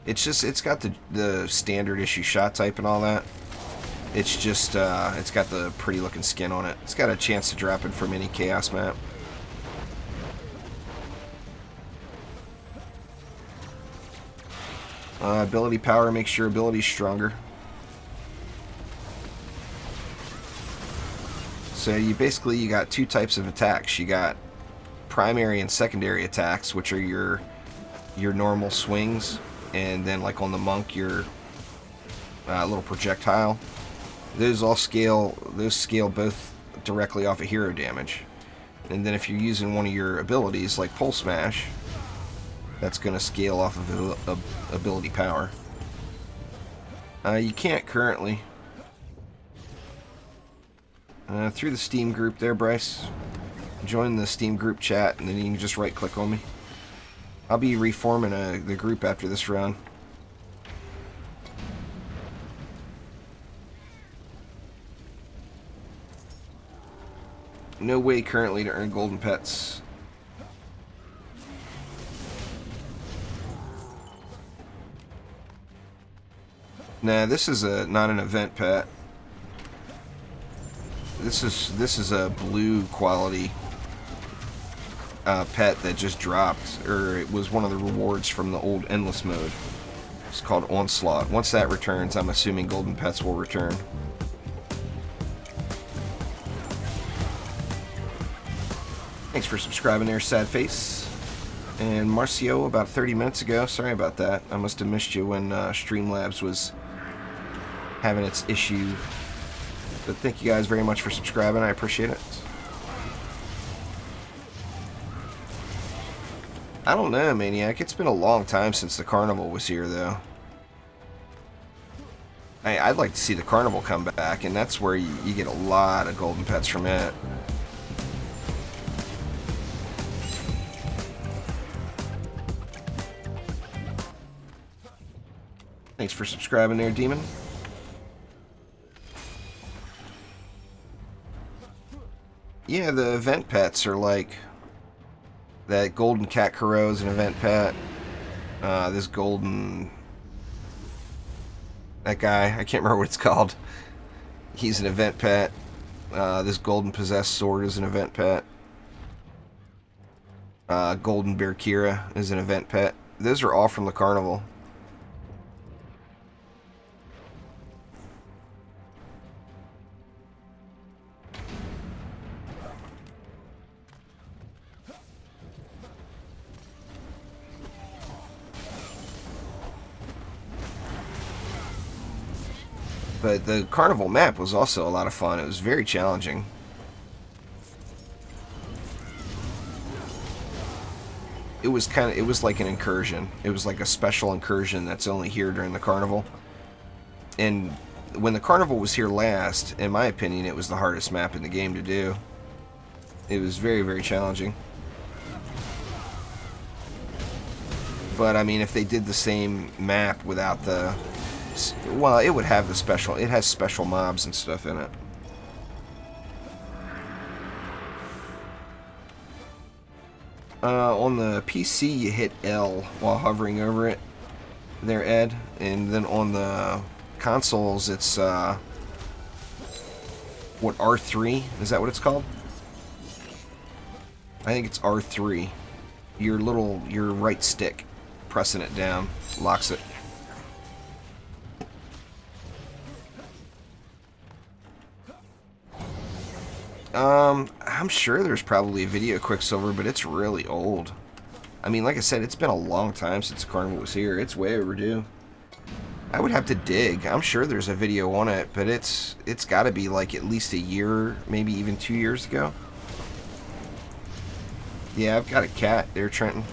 It's got the standard issue shot type and all that. It's just, it's got the pretty looking skin on it. It's got a chance to drop it from any Chaos map. Ability power makes your abilities stronger. So you got two types of attacks. You got primary and secondary attacks, which are your normal swings, and then like on the monk, your little projectile. Those scale both directly off of hero damage. And then if you're using one of your abilities like Pulse Smash, that's going to scale off of ability power. You can't currently. Through the Steam group there, Bryce. Join the Steam group chat, and then you can just right-click on me. I'll be reforming the group after this run. No way currently to earn golden pets. Nah, this is not an event pet. This is a blue quality pet that just dropped, or it was one of the rewards from the old endless mode. It's called Onslaught. Once that returns, I'm assuming golden pets will return. Thanks for subscribing there, sad face. And Marcio, about 30 minutes ago. Sorry about that. I must have missed you when Streamlabs was having its issue. But thank you guys very much for subscribing. I appreciate it. I don't know, Maniac. It's been a long time since the carnival was here, though. I'd like to see the carnival come back, and that's where you get a lot of golden pets from it. Thanks for subscribing there, Demon. Yeah, the event pets are like that golden cat Kuro is an event pet. This golden, that guy, I can't remember what it's called. He's an event pet. This golden possessed sword is an event pet. Golden Bear Kira is an event pet. Those are all from the carnival. But the carnival map was also a lot of fun. It was very challenging. It was like an incursion. It was like a special incursion that's only here during the carnival. And when the carnival was here last, in my opinion, it was the hardest map in the game to do. It was very, very challenging. But I mean, if they did the same map without the, well, it would have the special. It has special mobs and stuff in it. On the PC, you hit L while hovering over it. There, Ed. And then on the consoles, it's what, R3? Is that what it's called? I think it's R3. Your right stick, pressing it down, locks it. I'm sure there's probably a video Quicksilver, but it's really old. I mean, like I said, it's been a long time since Carnival was here. It's way overdue. I would have to dig. I'm sure there's a video on it, but it's got to be like at least a year, maybe even 2 years ago. Yeah, I've got a cat there, Trenton.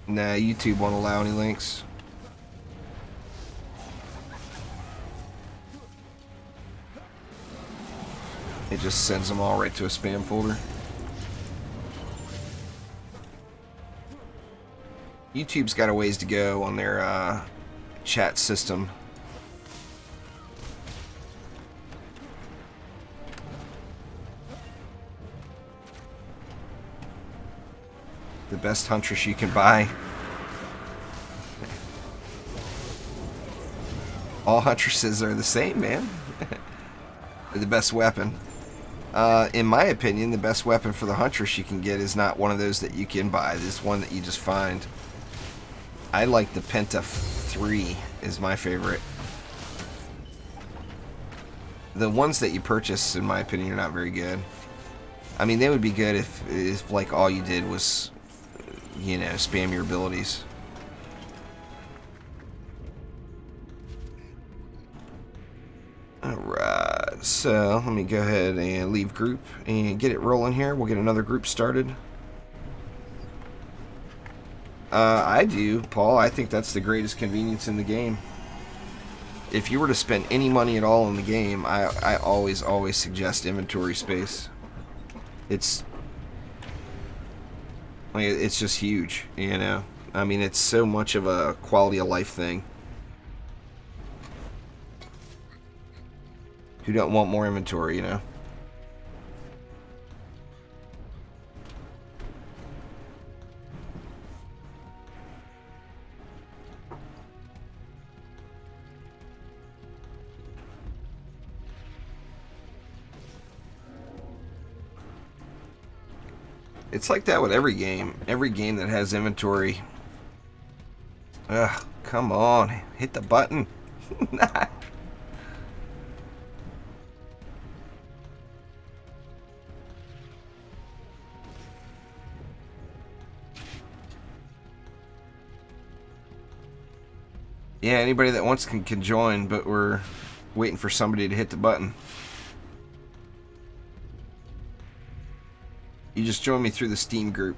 Nah, YouTube won't allow any links. It just sends them all right to a spam folder. YouTube's got a ways to go on their chat system. The best huntress you can buy. All huntresses are the same, man. They're the best weapon. In my opinion, the best weapon for the huntress you can get is not one of those that you can buy. This one that you just find. I like the Penta 3 is my favorite. The ones that you purchase, in my opinion, are not very good. I mean, they would be good if like all you did was, you know, spam your abilities. Alright, so let me go ahead and leave group and get it rolling here. We'll get another group started. I do, Paul. I think that's the greatest convenience in the game. If you were to spend any money at all in the game, I always suggest inventory space. It's like it's just huge, you know. I mean, it's so much of a quality of life thing. Who don't want more inventory, you know? It's like that with every game. Every game that has inventory. Ugh, come on. Hit the button. Yeah, anybody that wants can join, but we're waiting for somebody to hit the button. You just join me through the Steam group.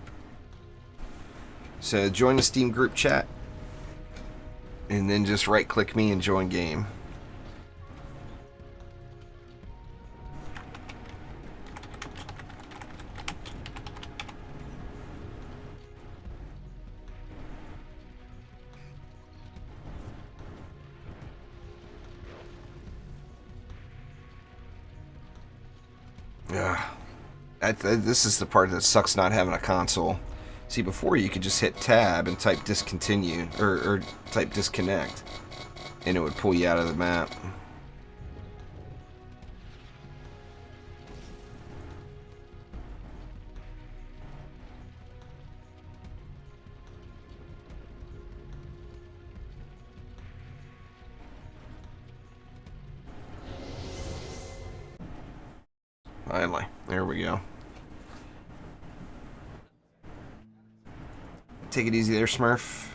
So join the Steam group chat, and then just right-click me and join game. This is the part that sucks not having a console. See, before you could just hit tab and type discontinue, or type disconnect, and it would pull you out of the map. Finally, there we go. Take it easy there, Smurf.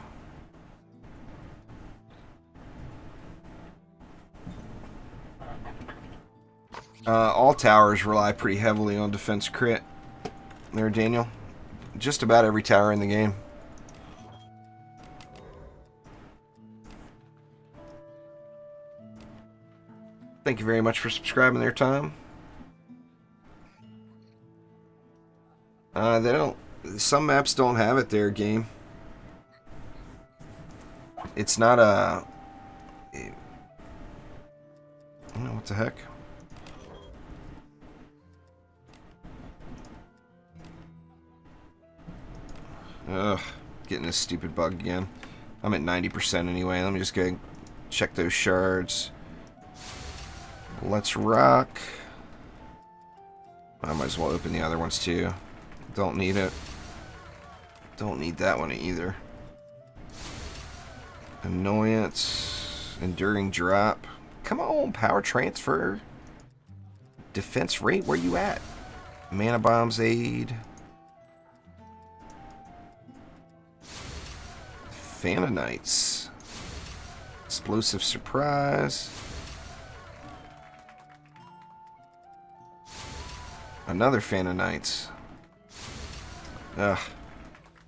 All towers rely pretty heavily on defense crit. There, Daniel. Just about every tower in the game. Thank you very much for subscribing there, Tom. They don't... Some maps don't have it there, game. It's not a... I don't know, what the heck? Ugh, getting this stupid bug again. I'm at 90% anyway. Let me just go check those shards. Let's rock. I might as well open the other ones too. Don't need it. Don't need that one either. Annoyance. Enduring drop. Come on, power transfer. Defense rate, where you at? Mana bombs aid. Fanonites. Explosive surprise. Another Fanonites. Ugh.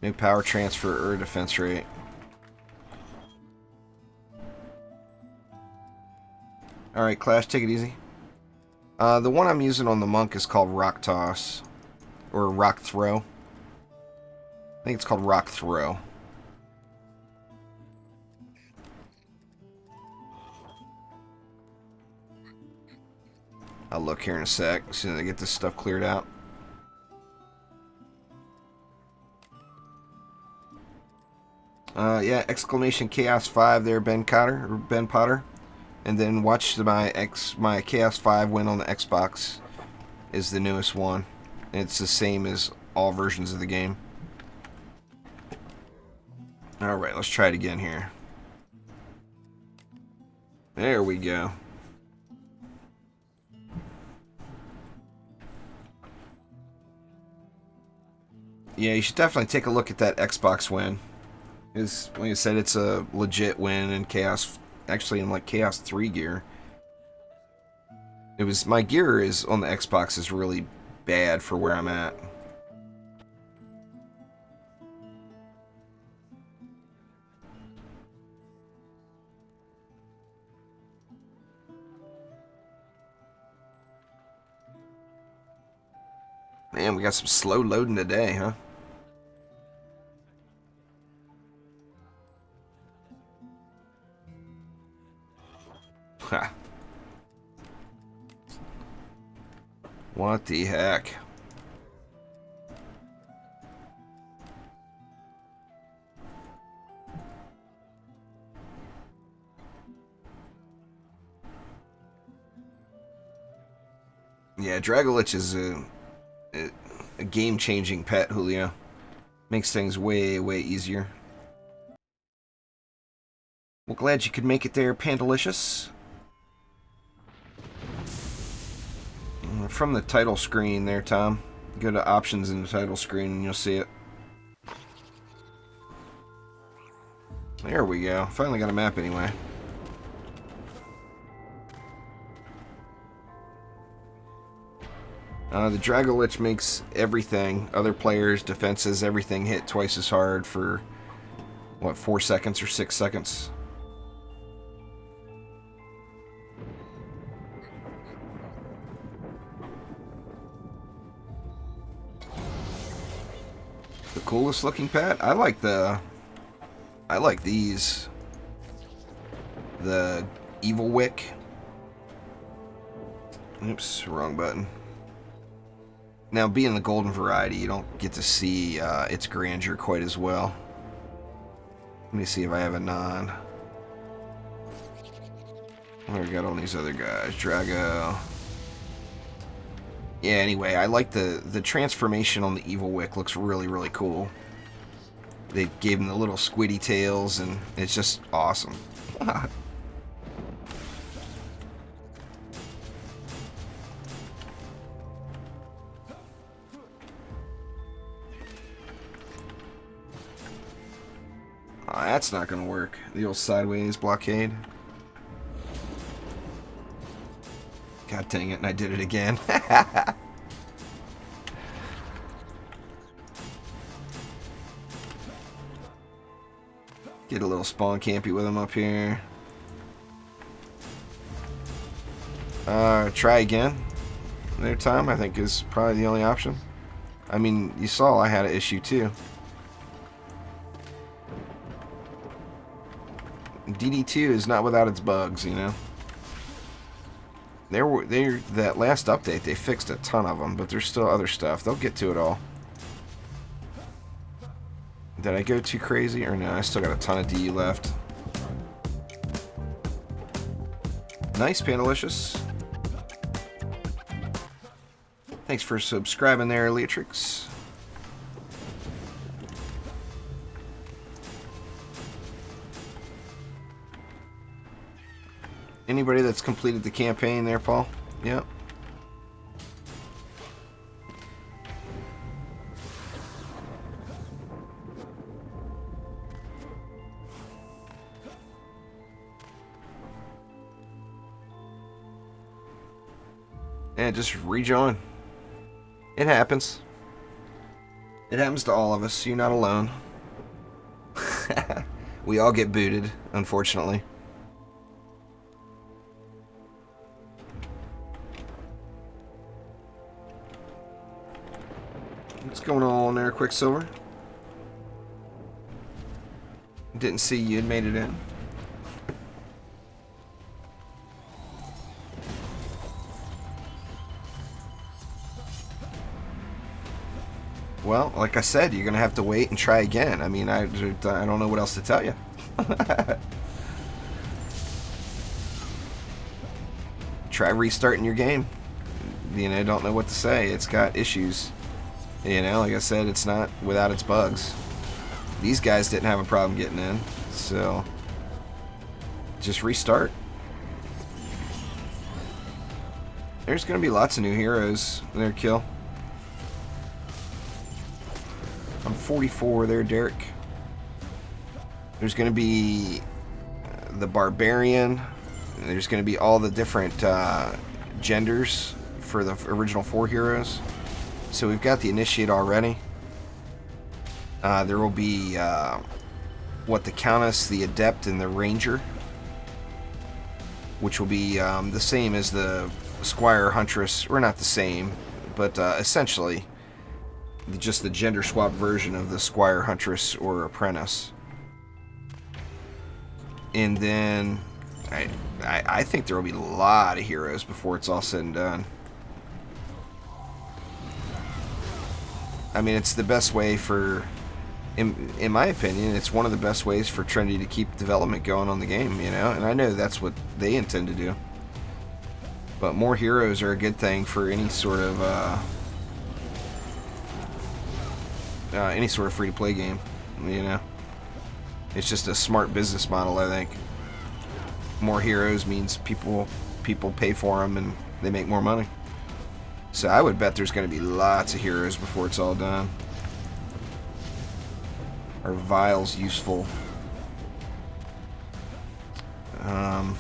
No power transfer or defense rate. Alright, Clash, take it easy. The one I'm using on the monk is called Rock Toss. Or Rock Throw. I think it's called Rock Throw. I'll look here in a sec as soon as I get this stuff cleared out. Yeah, exclamation Chaos 5 there, Ben Potter. And then watch my Chaos 5 win on the Xbox is the newest one. It's the same as all versions of the game. Alright, let's try it again here. There we go. Yeah, you should definitely take a look at that Xbox win. Like I said, it's a legit win in Chaos, actually in like Chaos 3 gear. My gear is on the Xbox is really bad for where I'm at. Man, we got some slow loading today, huh? Ha. What the heck? Yeah, Dragolich is a game-changing pet, Julio. Makes things way, way easier. Well, glad you could make it there, Pandalicious. From the title screen there, Tom. Go to options in the title screen and you'll see it. There we go. Finally got a map anyway. The Dragolich makes everything, other players, defenses, everything hit twice as hard for, what, 4 seconds or 6 seconds? The coolest looking pet? I like these. The Evil Wick. Oops, wrong button. Now, being the golden variety, you don't get to see its grandeur quite as well. Let me see if I have a non. Oh, we got all these other guys. Drago. Yeah, anyway, I like the transformation on the Evil Wick. Looks really, really cool. They gave him the little squiddy tails, and it's just awesome. That's not going to work. The old sideways blockade. God dang it, and I did it again. Get a little spawn campy with him up here. Try again. Their time, I think, is probably the only option. I mean, you saw I had an issue too. DD2 is not without its bugs, you know. That last update, they fixed a ton of them, but there's still other stuff. They'll get to it all. Did I go too crazy or no? I still got a ton of DU left. Nice, Pandalicious. Thanks for subscribing there, Leatrix. Anybody that's completed the campaign there, Paul? Yep. And just rejoin. It happens. It happens to all of us. You're not alone. We all get booted, unfortunately. What's going on there, Quicksilver? Didn't see you had made it in. Well, like I said, you're going to have to wait and try again. I mean, I don't know what else to tell you. Try restarting your game. You know, don't know what to say. It's got issues. You know, like I said, it's not without its bugs. These guys didn't have a problem getting in, so just restart. There's going to be lots of new heroes there, Kill. I'm 44 there, Derek. There's going to be the Barbarian. There's going to be all the different genders for the original 4 heroes. So we've got the Initiate already. There will be the Countess, the Adept, and the Ranger, which will be the same as the Squire Huntress. Or not the same, but essentially just the gender swap version of the Squire, Huntress, or Apprentice. And then I think there will be a lot of heroes before it's all said and done. I mean, it's the best way for, in my opinion, it's one of the best ways for Trendy to keep development going on the game, you know? And I know that's what they intend to do. But more heroes are a good thing for any sort of free-to-play game, you know? It's just a smart business model, I think. More heroes means people pay for them and they make more money. So I would bet there's going to be lots of heroes before it's all done. Are vials useful? I'm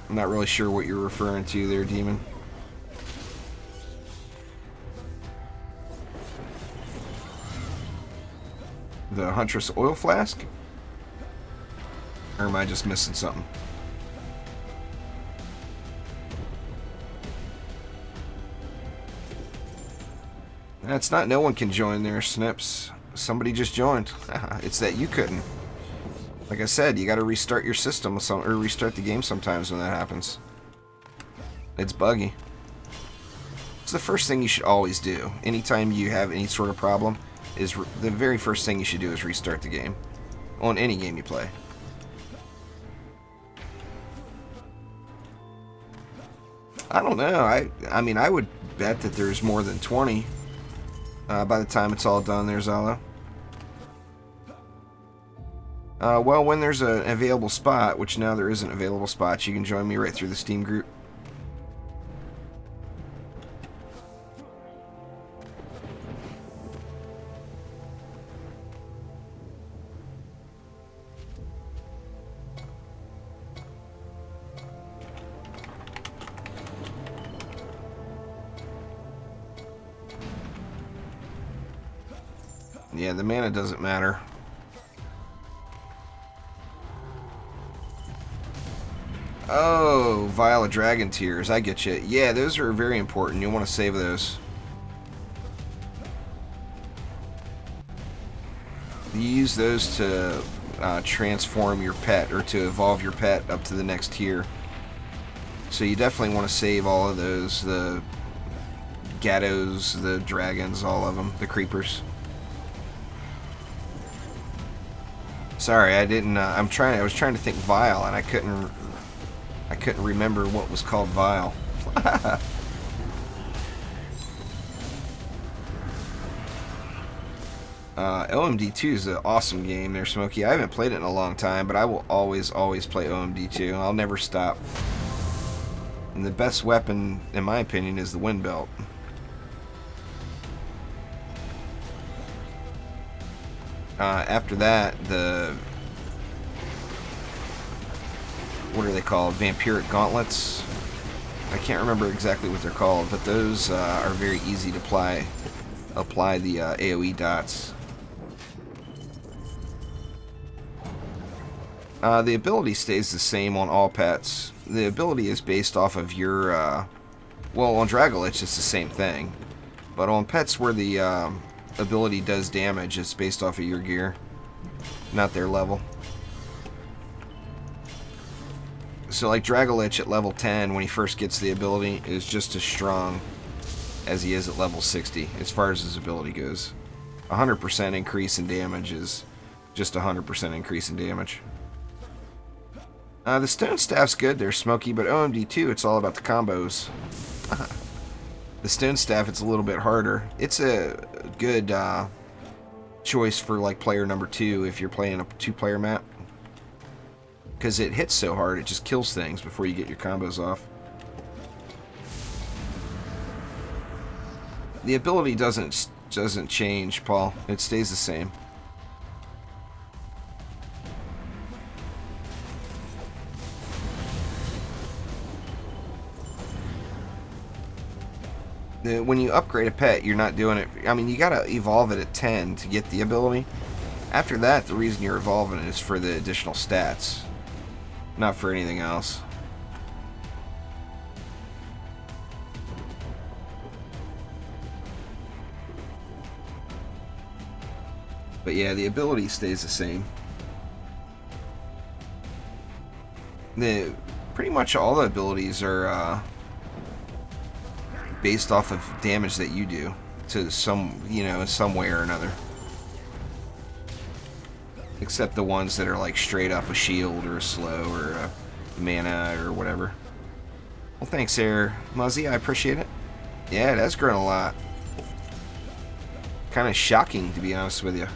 not really sure what you're referring to there, Demon. The Huntress oil flask? Or am I just missing something? That's not no one can join there, Snips. Somebody just joined. It's that you couldn't. Like I said, you gotta restart your system or restart the game sometimes when that happens. It's buggy. It's the first thing you should always do. Anytime you have any sort of problem, is the very first thing you should do is restart the game. On any game you play. I don't know. I mean, I would bet that there's more than 20 by the time it's all done there, Zala. Well, when there's an available spot, which now there isn't available spots, you can join me right through the Steam group. Yeah, the mana doesn't matter. Oh, Vial of Dragon Tears. I get you. Yeah, those are very important. You'll want to save those. You use those to transform your pet or to evolve your pet up to the next tier. So you definitely want to save all of those. The Gattos, the dragons, all of them. The creepers. Sorry, I didn't. I was trying to think Vial, and I couldn't remember what was called Vial. OMD2 is an awesome game there, Smokey. I haven't played it in a long time, but I will always play OMD2. I'll never stop. And the best weapon, in my opinion, is the Wind Belt. After that, what are they called? Vampiric Gauntlets? I can't remember exactly what they're called, but those are very easy to apply the AoE dots. The ability stays the same on all pets. The ability is based off of your, well, on Dragolich it's the same thing, but on pets where the ability does damage, it's based off of your gear, not their level. So like Dragolich at level 10, when he first gets the ability, is just as strong as he is at level 60, as far as his ability goes. 100% increase in damage is just 100% increase in damage. The Stone Staff's good there, Smokey, but OMD2, it's all about the combos. The Stone Staff, it's a little bit harder. It's a good choice for like player number 2 if you're playing a 2-player map. Because it hits so hard, it just kills things before you get your combos off. The ability doesn't change, Paul. It stays the same. When you upgrade a pet, you're not doing it. I mean, you gotta evolve it at 10 to get the ability. After that, the reason you're evolving it is for the additional stats, not for anything else. But yeah, the ability stays the same. Pretty much all the abilities are based off of damage that you do to some, in some way or another. Except the ones that are like straight up a shield or a slow or a mana or whatever. Well, thanks there, Muzzy. I appreciate it. Yeah, it has grown a lot. Kind of shocking, to be honest with you.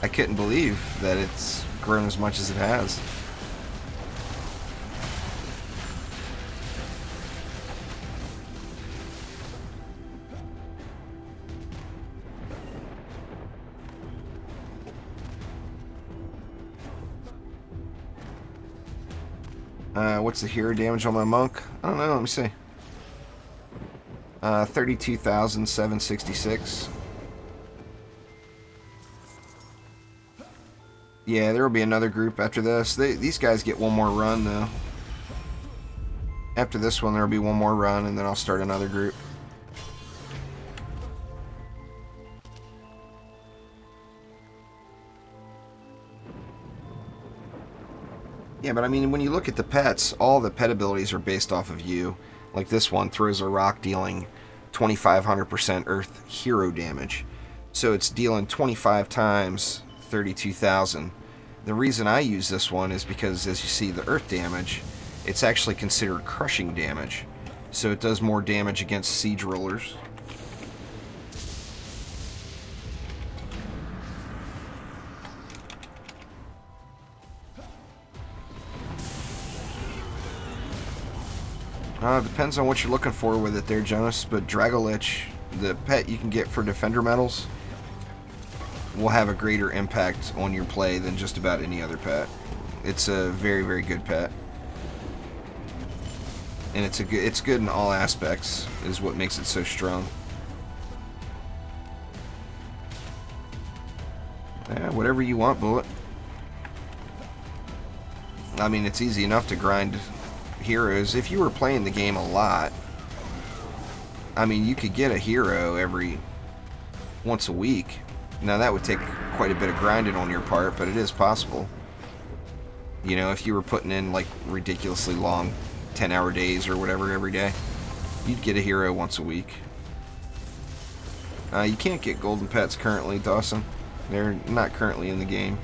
I couldn't believe that it's grown as much as it has. What's the hero damage on my monk? I don't know, let me see. 32,766. Yeah, there will be another group after this. These guys get one more run, though. After this one, there will be one more run, and then I'll start another group. Yeah, but I mean, when you look at the pets, all the pet abilities are based off of you. Like this one, throws a rock dealing 2,500% Earth hero damage. So it's dealing 25 times 32,000. The reason I use this one is because, as you see, the Earth damage, it's actually considered crushing damage. So it does more damage against siege rollers. Depends on what you're looking for with it there, Jonas, but Dragolich, the pet you can get for Defender medals, will have a greater impact on your play than just about any other pet. It's a very, very good pet. And it's good in all aspects, is what makes it so strong. Yeah, whatever you want, Bullet. I mean, it's easy enough to grind heroes. If you were playing the game a lot, I mean, you could get a hero every once a week. Now that would take quite a bit of grinding on your part, but it is possible. You know, if you were putting in like ridiculously long 10-hour days or whatever every day, you'd get a hero once a week. You can't get golden pets currently, Dawson. They're not currently in the game.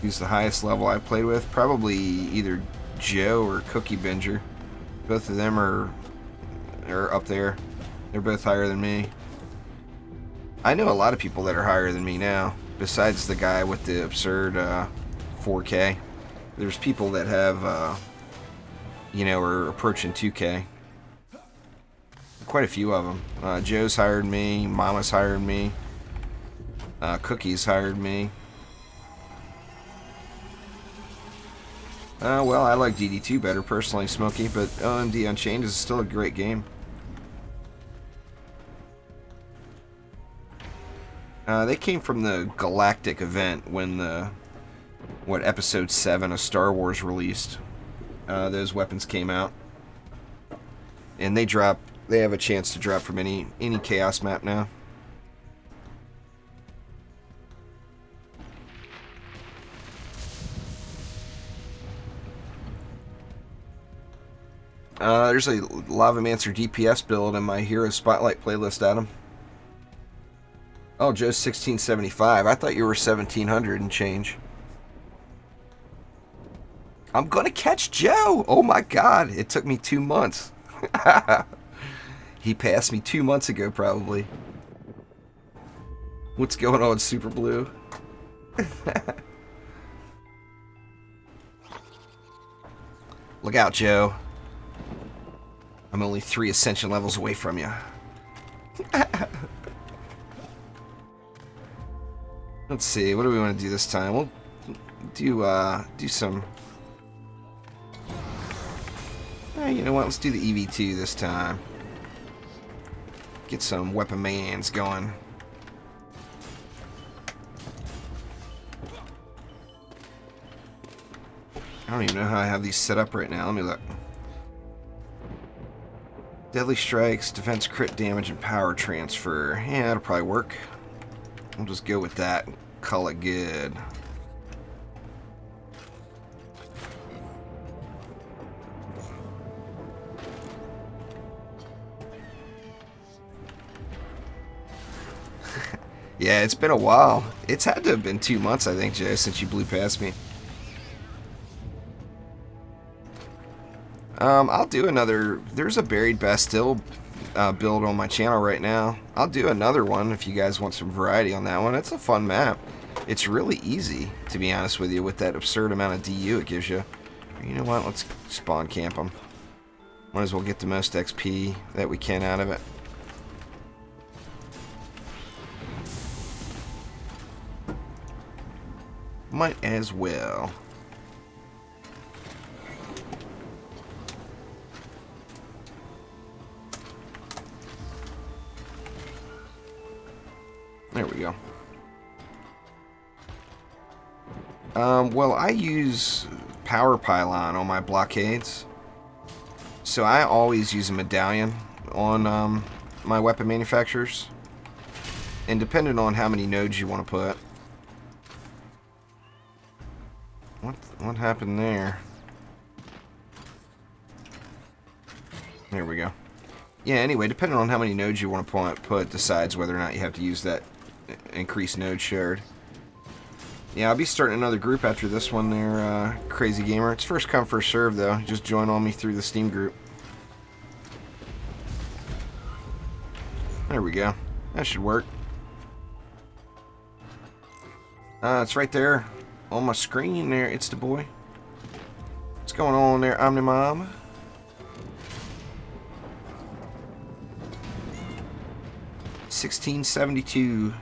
Who's the highest level I played with? Probably either Joe or Cookie Binger. Both of them are up there. They're both higher than me. I know a lot of people that are higher than me now, besides the guy with the absurd 4K. There's people that have, you know, are approaching 2K. Quite a few of them. Joe's hired me. Mama's hired me. Cookie's hired me. Well, I like DD2 better personally, Smokey, but OMD Unchained is still a great game. They came from the Galactic event when episode 7 of Star Wars released. Those weapons came out. And they have a chance to drop from any Chaos map now. There's a Lavamancer DPS build in my Hero Spotlight playlist, Adam. Oh, Joe's 1675. I thought you were 1700 and change. I'm gonna catch Joe! Oh my god, it took me 2 months. He passed me 2 months ago, probably. What's going on, Super Blue? Look out, Joe. I'm only 3 ascension levels away from you. Let's see, what do we want to do this time? We'll do some... you know what, let's do the EV2 this time. Get some weapon mans going. I don't even know how I have these set up right now. Let me look. Deadly strikes, defense crit damage, and power transfer. Yeah, that'll probably work. We'll just go with that and call it good. Yeah, it's been a while. It's had to have been 2 months, I think, Jay, since you blew past me. I'll do another... There's a Buried Bastille build on my channel right now. I'll do another one if you guys want some variety on that one. It's a fun map. It's really easy, to be honest with you, with that absurd amount of DU it gives you. You know what? Let's spawn camp them. Might as well get the most XP that we can out of it. Might as well. There we go. Well, I use power pylon on my blockades. So I always use a medallion on my weapon manufacturers. And depending on how many nodes you want to put. What happened there? There we go. Yeah, anyway, depending on how many nodes you want to put decides whether or not you have to use that increased node shard. Yeah, I'll be starting another group after this one there, Crazy Gamer. It's first come, first serve, though. Just join on me through the Steam group. There we go. That should work. It's right there on my screen there. It's the boy. What's going on there, Omnimom? $16.72.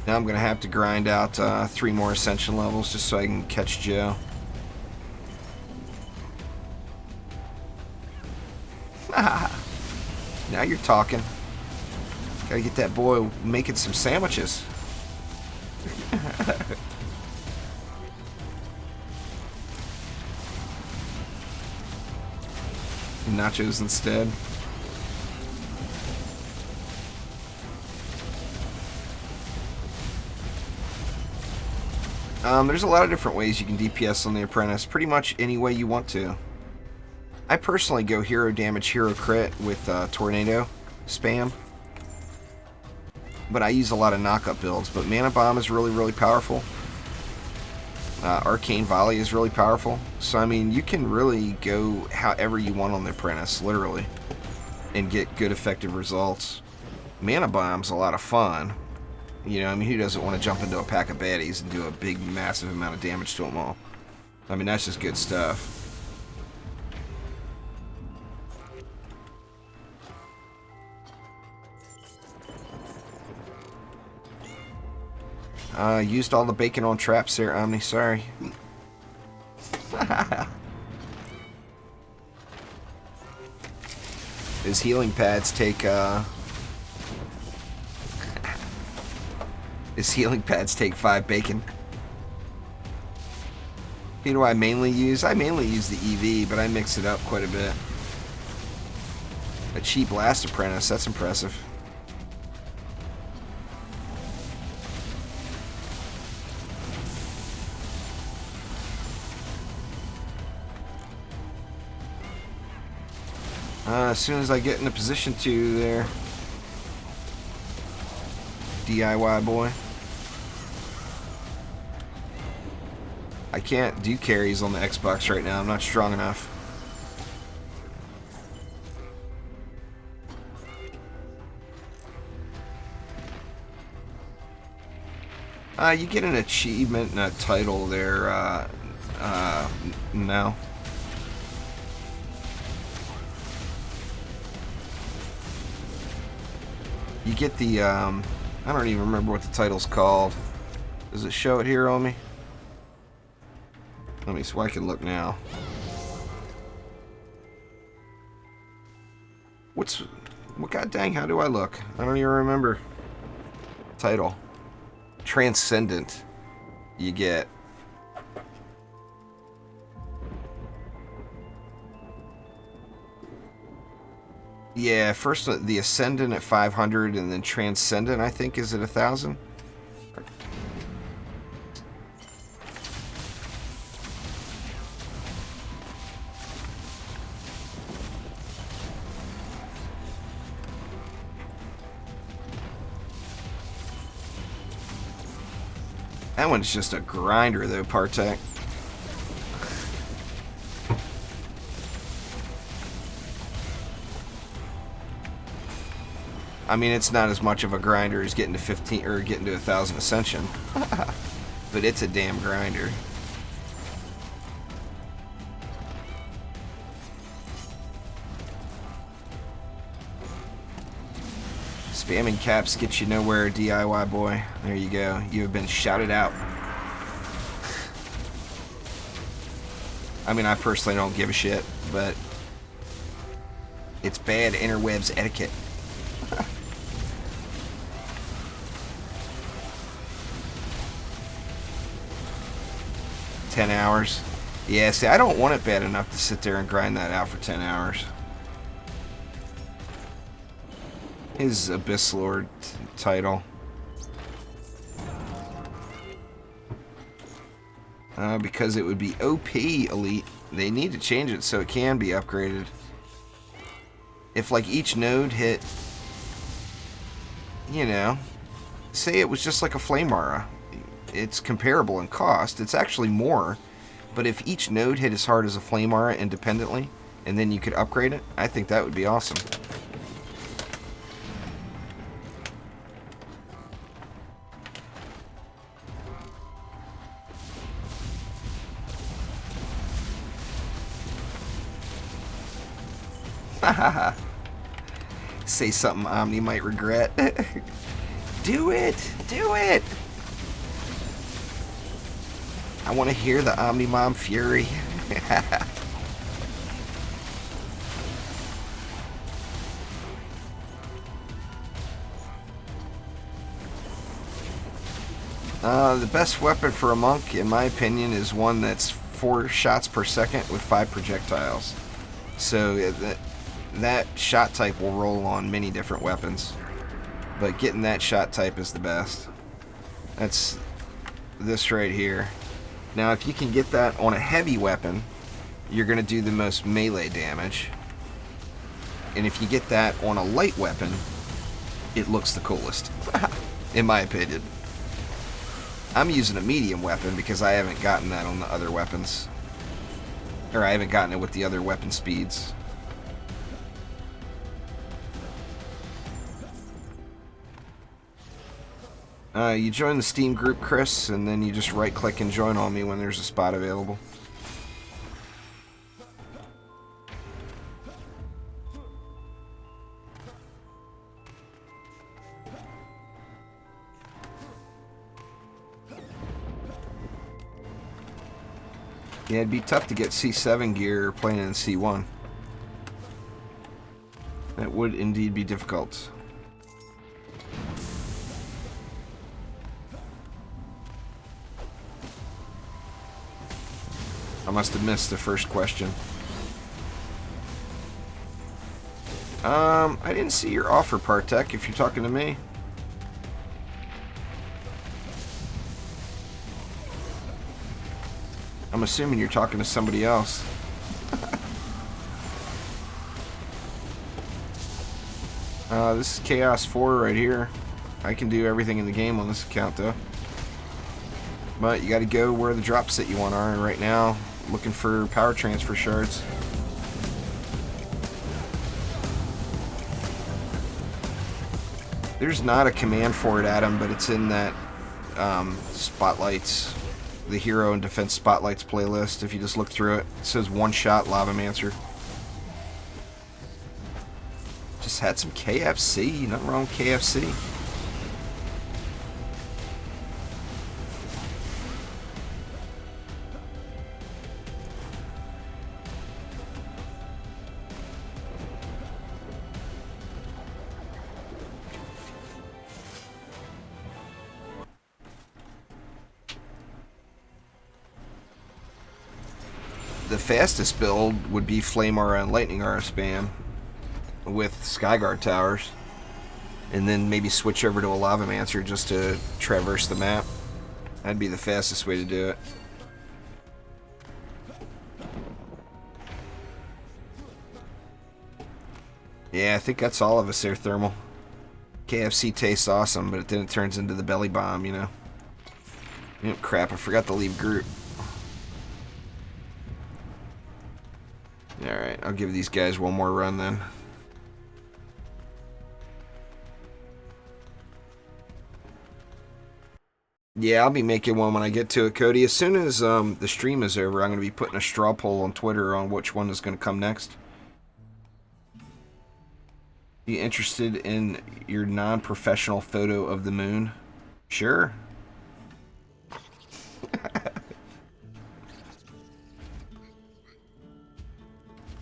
Now I'm gonna have to grind out 3 more ascension levels just so I can catch Joe. Now you're talking. Gotta get that boy making some sandwiches. Nachos instead. There's a lot of different ways you can DPS on the Apprentice, pretty much any way you want to. I personally go hero damage, hero crit with tornado spam. But I use a lot of knockup builds. But Mana Bomb is really, really powerful. Arcane Volley is really powerful. So, I mean, you can really go however you want on the Apprentice, literally. And get good, effective results. Mana Bomb's a lot of fun. You know, I mean, who doesn't want to jump into a pack of baddies and do a big, massive amount of damage to them all? I mean, that's just good stuff. Used all the bacon on traps there, Omni. Sorry. His healing pads take, His healing pads take 5 bacon. Who do I mainly use? I mainly use the EV, but I mix it up quite a bit. A cheap Last Apprentice, that's impressive. As soon as I get in a position to there. DIY boy. I can't do carries on the Xbox right now. I'm not strong enough. You get an achievement and a title there now. You get the, I don't even remember what the title's called. Does it show it here on me? Let me see, I can look now. What god dang, how do I look? I don't even remember. Title. Transcendent, you get... Yeah, first the Ascendant at 500, and then Transcendent, I think, is at 1,000. That one's just a grinder, though, Partek. I mean, it's not as much of a grinder as getting to 15 or getting to 1,000 Ascension, but it's a damn grinder. Spamming caps gets you nowhere, DIY boy. There you go. You have been shouted out. I mean, I personally don't give a shit, but it's bad interwebs etiquette. 10 hours. Yeah, see, I don't want it bad enough to sit there and grind that out for 10 hours. His Abyss Lord title. Because it would be OP Elite. They need to change it so it can be upgraded. If, like, each node hit, you know, say it was just like a Flame Aura. It's comparable in cost. It's actually more. But if each node hit as hard as a Flame Aura independently, and then you could upgrade it, I think that would be awesome. Say something Omni might regret. Do it! Do it! I want to hear the Omni Mom fury. The best weapon for a monk, in my opinion, is one that's 4 shots per second with 5 projectiles. So that shot type will roll on many different weapons. But getting that shot type is the best. That's this right here. Now, if you can get that on a heavy weapon, you're going to do the most melee damage. And if you get that on a light weapon, it looks the coolest, in my opinion. I'm using a medium weapon because I haven't gotten that on the other weapons. Or I haven't gotten it with the other weapon speeds. You join the Steam group, Chris, and then you just right-click and join on me when there's a spot available. Yeah, it'd be tough to get C7 gear playing in C1. That would indeed be difficult. I must have missed the first question. I didn't see your offer, Partek, if you're talking to me. I'm assuming you're talking to somebody else. This is Chaos 4 right here. I can do everything in the game on this account, though. But you got to go where the drops that you want are, and right now, looking for power transfer shards. There's not a command for it, Adam, but it's in that Spotlights, the Hero and Defense Spotlights playlist. If you just look through it, it says one-shot Lavamancer. Just had some KFC, nothing wrong with KFC. the fastest build would be Flame Aura and Lightning Aura spam with Skyguard towers, and then maybe switch over to a Lavamancer just to traverse the map. That'd be the fastest way to do it. Yeah, I think that's all of us there, Thermal. KFC tastes awesome, but then it turns into the belly bomb, you know. Crap, I forgot to leave group. Alright, I'll give these guys one more run then. Yeah, I'll be making one when I get to it, Cody. As soon as the stream is over, I'm going to be putting a straw poll on Twitter on which one is going to come next. Be interested in your non-professional photo of the moon? Sure.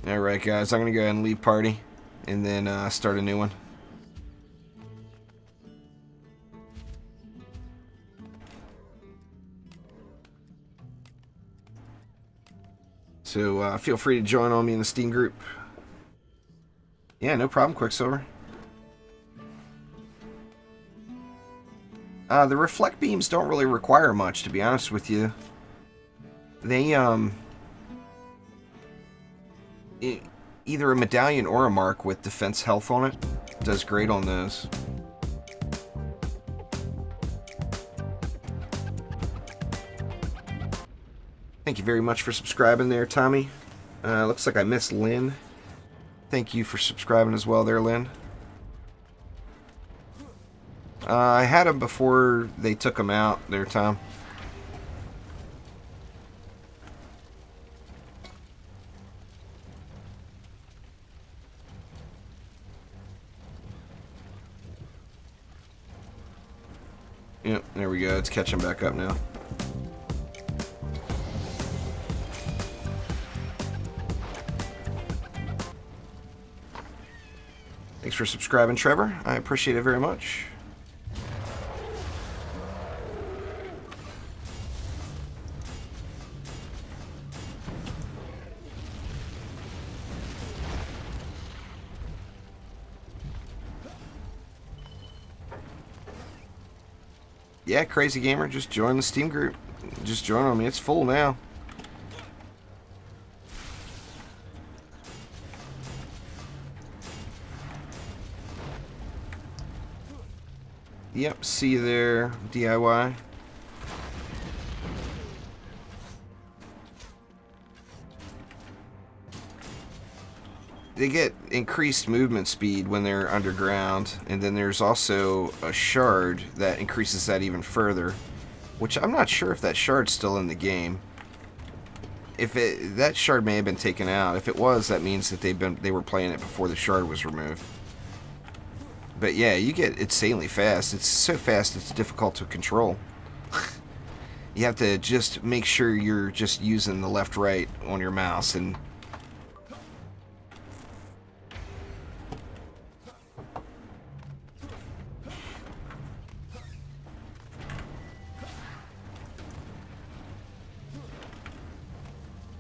Alright guys, I'm going to go ahead and leave party and then start a new one. So feel free to join on me in the Steam group. Yeah, no problem, Quicksilver. The reflect beams don't really require much, to be honest with you. They, either a medallion or a mark with defense health on it does great on those. Thank you very much for subscribing there, Tommy. Looks like I missed Lynn. Thank you for subscribing as well there, Lynn. I had him before they took him out there, Tom. Yep, there we go. It's catching back up now. Thanks for subscribing, Trevor. I appreciate it very much. Yeah, Crazy Gamer, just join the Steam group. Just join on me. It's full now. Yep, see you there, DIY. They get increased movement speed when they're underground, and then there's also a shard that increases that even further, which I'm not sure if that shard's still in the game. If that shard may have been taken out. If it was, that means that they were playing it before the shard was removed. But yeah, you get insanely fast. It's so fast it's difficult to control. You have to just make sure you're just using the left-right on your mouse and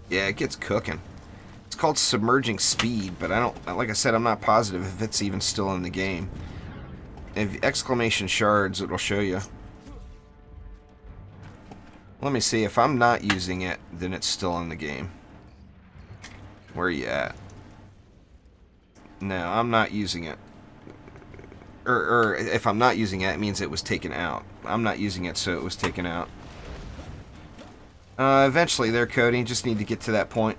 yeah, it gets cooking. It's called submerging speed, but I don't, like I said, I'm not positive if it's even still in the game. If exclamation shards, it'll show you. Let me see. If I'm not using it, then it's still in the game. Where are you at? No, I'm not using it. Or if I'm not using it, it means it was taken out. I'm not using it, so it was taken out. Eventually there, Cody. Just need to get to that point.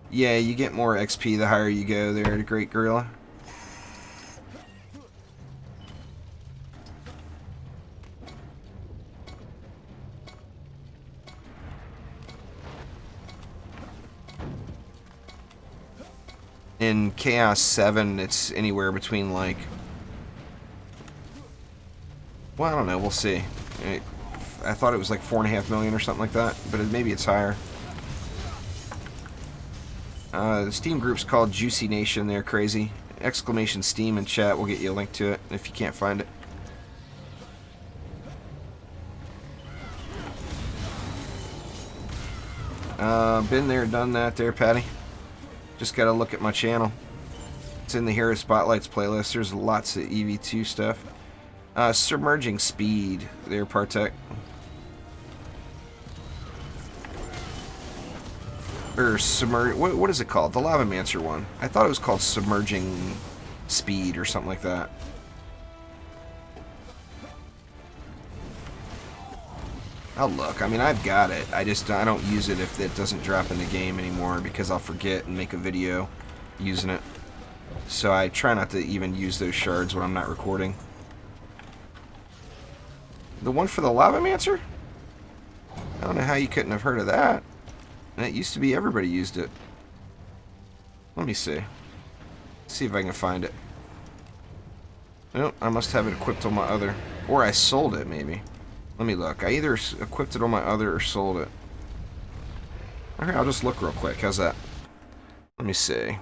Yeah, you get more XP the higher you go there, the Great Gorilla. In Chaos 7, it's anywhere between like... Well, I don't know, we'll see. I thought it was like 4.5 million or something like that, but maybe it's higher. The Steam group's called Juicy Nation. They're crazy. Exclamation Steam in chat will get you a link to it if you can't find it. Been there, done that there, Patty. Just gotta look at my channel. It's in the Hero Spotlights playlist. There's lots of EV2 stuff. Submerging Speed there, Partek. Or what is it called? The Lavamancer one. I thought it was called Submerging Speed or something like that. I'll look. I mean, I've got it. I don't use it if it doesn't drop in the game anymore because I'll forget and make a video using it. So I try not to even use those shards when I'm not recording. The one for the Lavamancer? I don't know how you couldn't have heard of that. And it used to be everybody used it. Let me see. See if I can find it. Nope, I must have it equipped on my other. Or I sold it, maybe. Let me look. I either equipped it on my other or sold it. Alright, I'll just look real quick. How's that? Let me see.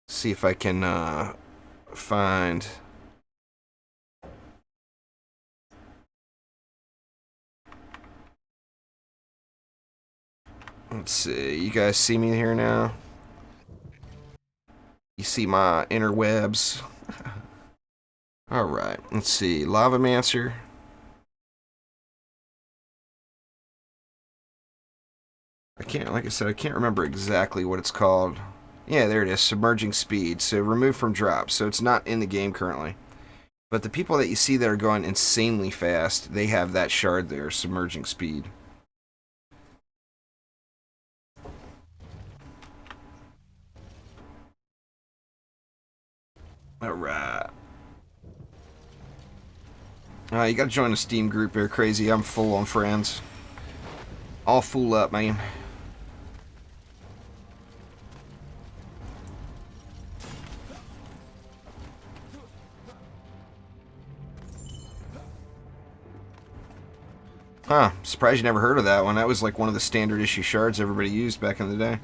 See if I can find... Let's see. You guys see me here now? You see my interwebs? Alright, let's see. Lavamancer. Like I said, I can't remember exactly what it's called. Yeah, there it is. Submerging Speed. So remove from drop. So it's not in the game currently. But the people that you see that are going insanely fast, they have that shard there, Submerging Speed. Alright. You gotta join the Steam group there, Crazy. I'm full on friends. All full up, man. Huh, surprised you never heard of that one. That was like one of the standard issue shards everybody used back in the day.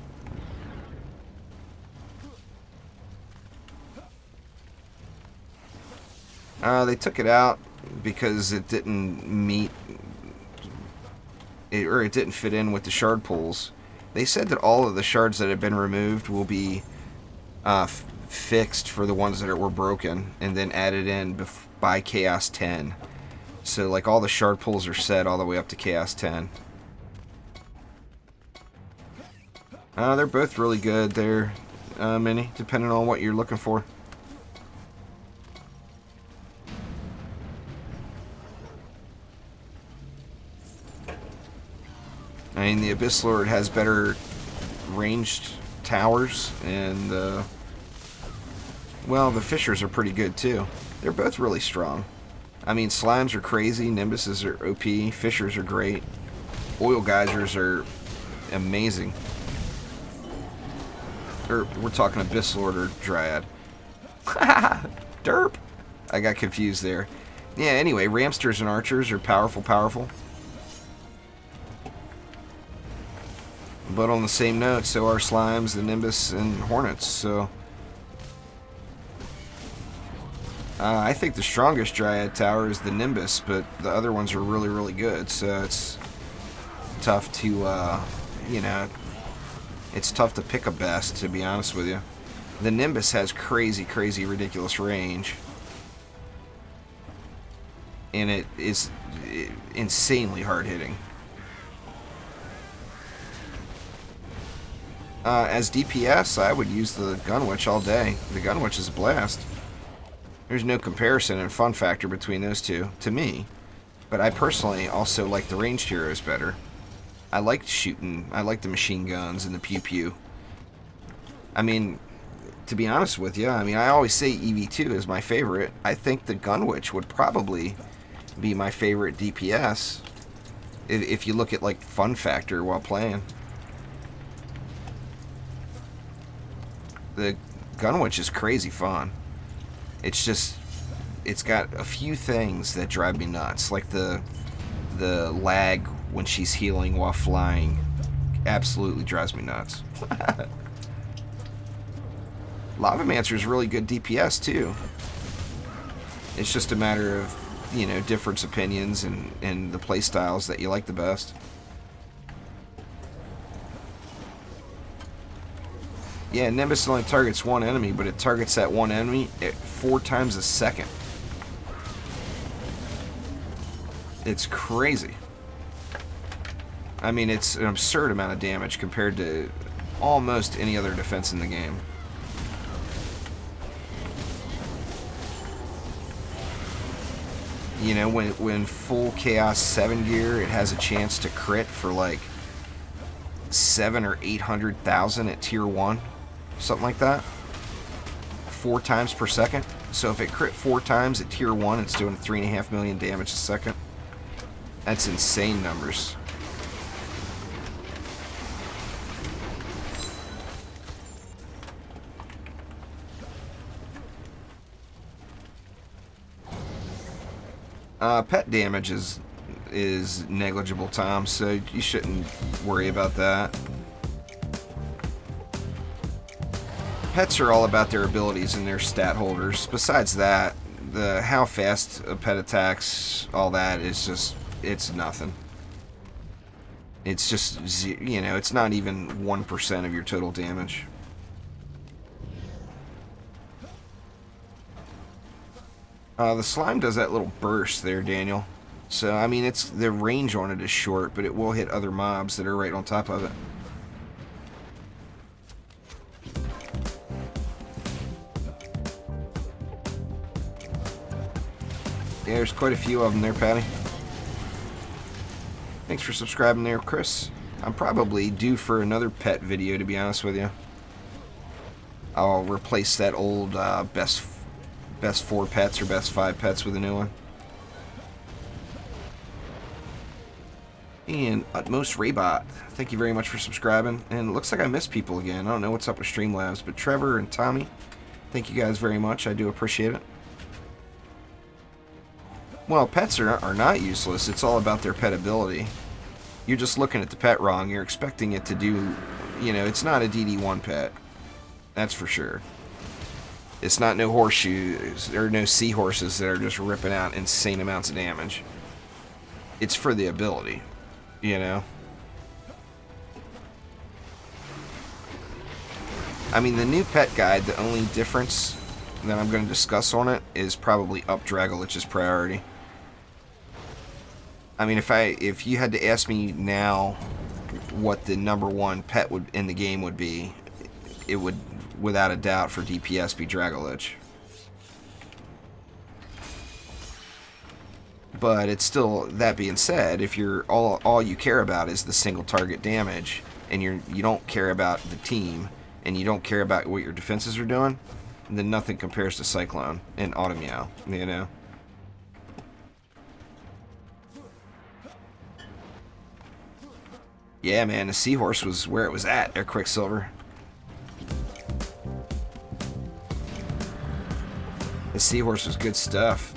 They took it out because it didn't meet, or it didn't fit in with the shard pools. They said that all of the shards that had been removed will be fixed for the ones that were broken and then added in by Chaos 10. So like all the shard pools are set all the way up to Chaos 10. They're both really good there, Mini, depending on what you're looking for. I mean, the Abyss Lord has better ranged towers, and, well, the Fishers are pretty good, too. They're both really strong. I mean, Slimes are crazy, Nimbuses are OP, Fishers are great, Oil Geysers are amazing. We're talking Abyss Lord or Dryad. Derp! I got confused there. Yeah, anyway, Ramsters and Archers are powerful. But on the same note, so are Slimes, the Nimbus, and Hornets, so... I think the strongest Dryad tower is the Nimbus, but the other ones are really, really good, so it's tough to, you know, it's tough to pick a best, to be honest with you. The Nimbus has crazy, ridiculous range. And it is insanely hard-hitting. As DPS, I would use the Gunwitch all day. The Gunwitch is a blast. There's no comparison in fun factor between those two, to me. But I personally also like the ranged heroes better. I like shooting. I like the machine guns and the pew-pew. I mean, to be honest with you, I mean, I always say EV2 is my favorite. I think the Gunwitch would probably be my favorite DPS if you look at, like, fun factor while playing. The Gunwitch is crazy fun. It's just, it's got a few things that drive me nuts, like the lag when she's healing while flying absolutely drives me nuts. Lavamancer is really good DPS too. It's just a matter of, you know, difference opinions and the play styles that you like the best. Yeah, Nimbus only targets one enemy, but it targets that one enemy at 4 times a second. It's crazy. I mean, it's an absurd amount of damage compared to almost any other defense in the game. You know, when full Chaos 7 gear, it has a chance to crit for like 7 or 800,000 at tier 1. Something like that. 4 times per second. So if it crit 4 times at tier 1, it's doing 3.5 million damage a second. That's insane numbers. Pet damage is negligible, Tom, so you shouldn't worry about that. Pets are all about their abilities and their stat holders. Besides that, how fast a pet attacks, all that is just, it's nothing. It's just, you know, it's not even 1% of your total damage. The slime does that little burst there, Daniel. So, I mean, the range on it is short, but it will hit other mobs that are right on top of it. Yeah, there's quite a few of them there, Patty. Thanks for subscribing there, Chris. I'm probably due for another pet video, to be honest with you. I'll replace that old best 4 pets or best 5 pets with a new one. And Utmost Raybot, thank you very much for subscribing. And it looks like I missed people again. I don't know what's up with Streamlabs, but Trevor and Tommy, thank you guys very much. I do appreciate it. Well, pets are not useless. It's all about their pet ability. You're just looking at the pet wrong. You're expecting it to do, you know, it's not a DD1 pet. That's for sure. It's not no horseshoes or no seahorses that are just ripping out insane amounts of damage. It's for the ability, you know? I mean, the new pet guide, the only difference that I'm going to discuss on it is probably up Dragolich's priority. I mean, if you had to ask me now what the #1 pet in the game would be, it would, without a doubt, for DPS be Dragolich. But it's still, that being said, if you're all you care about is the single target damage, and you don't care about the team, and you don't care about what your defenses are doing, then nothing compares to Cyclone and Automeow, you know? Yeah, man, the Seahorse was where it was at there, Quicksilver. The Seahorse was good stuff.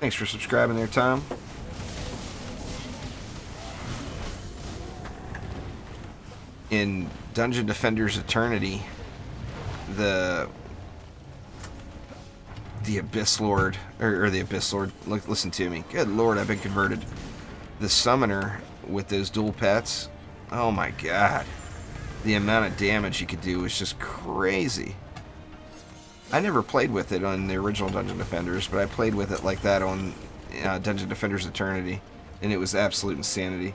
Thanks for subscribing there, Tom. In Dungeon Defenders Eternity, the Abyss Lord, or the Abyss Lord, listen to me. Good Lord, I've been converted. The Summoner with those dual pets, oh my god. The amount of damage you could do is just crazy. I never played with it on the original Dungeon Defenders, but I played with it like that on Dungeon Defenders Eternity, and it was absolute insanity.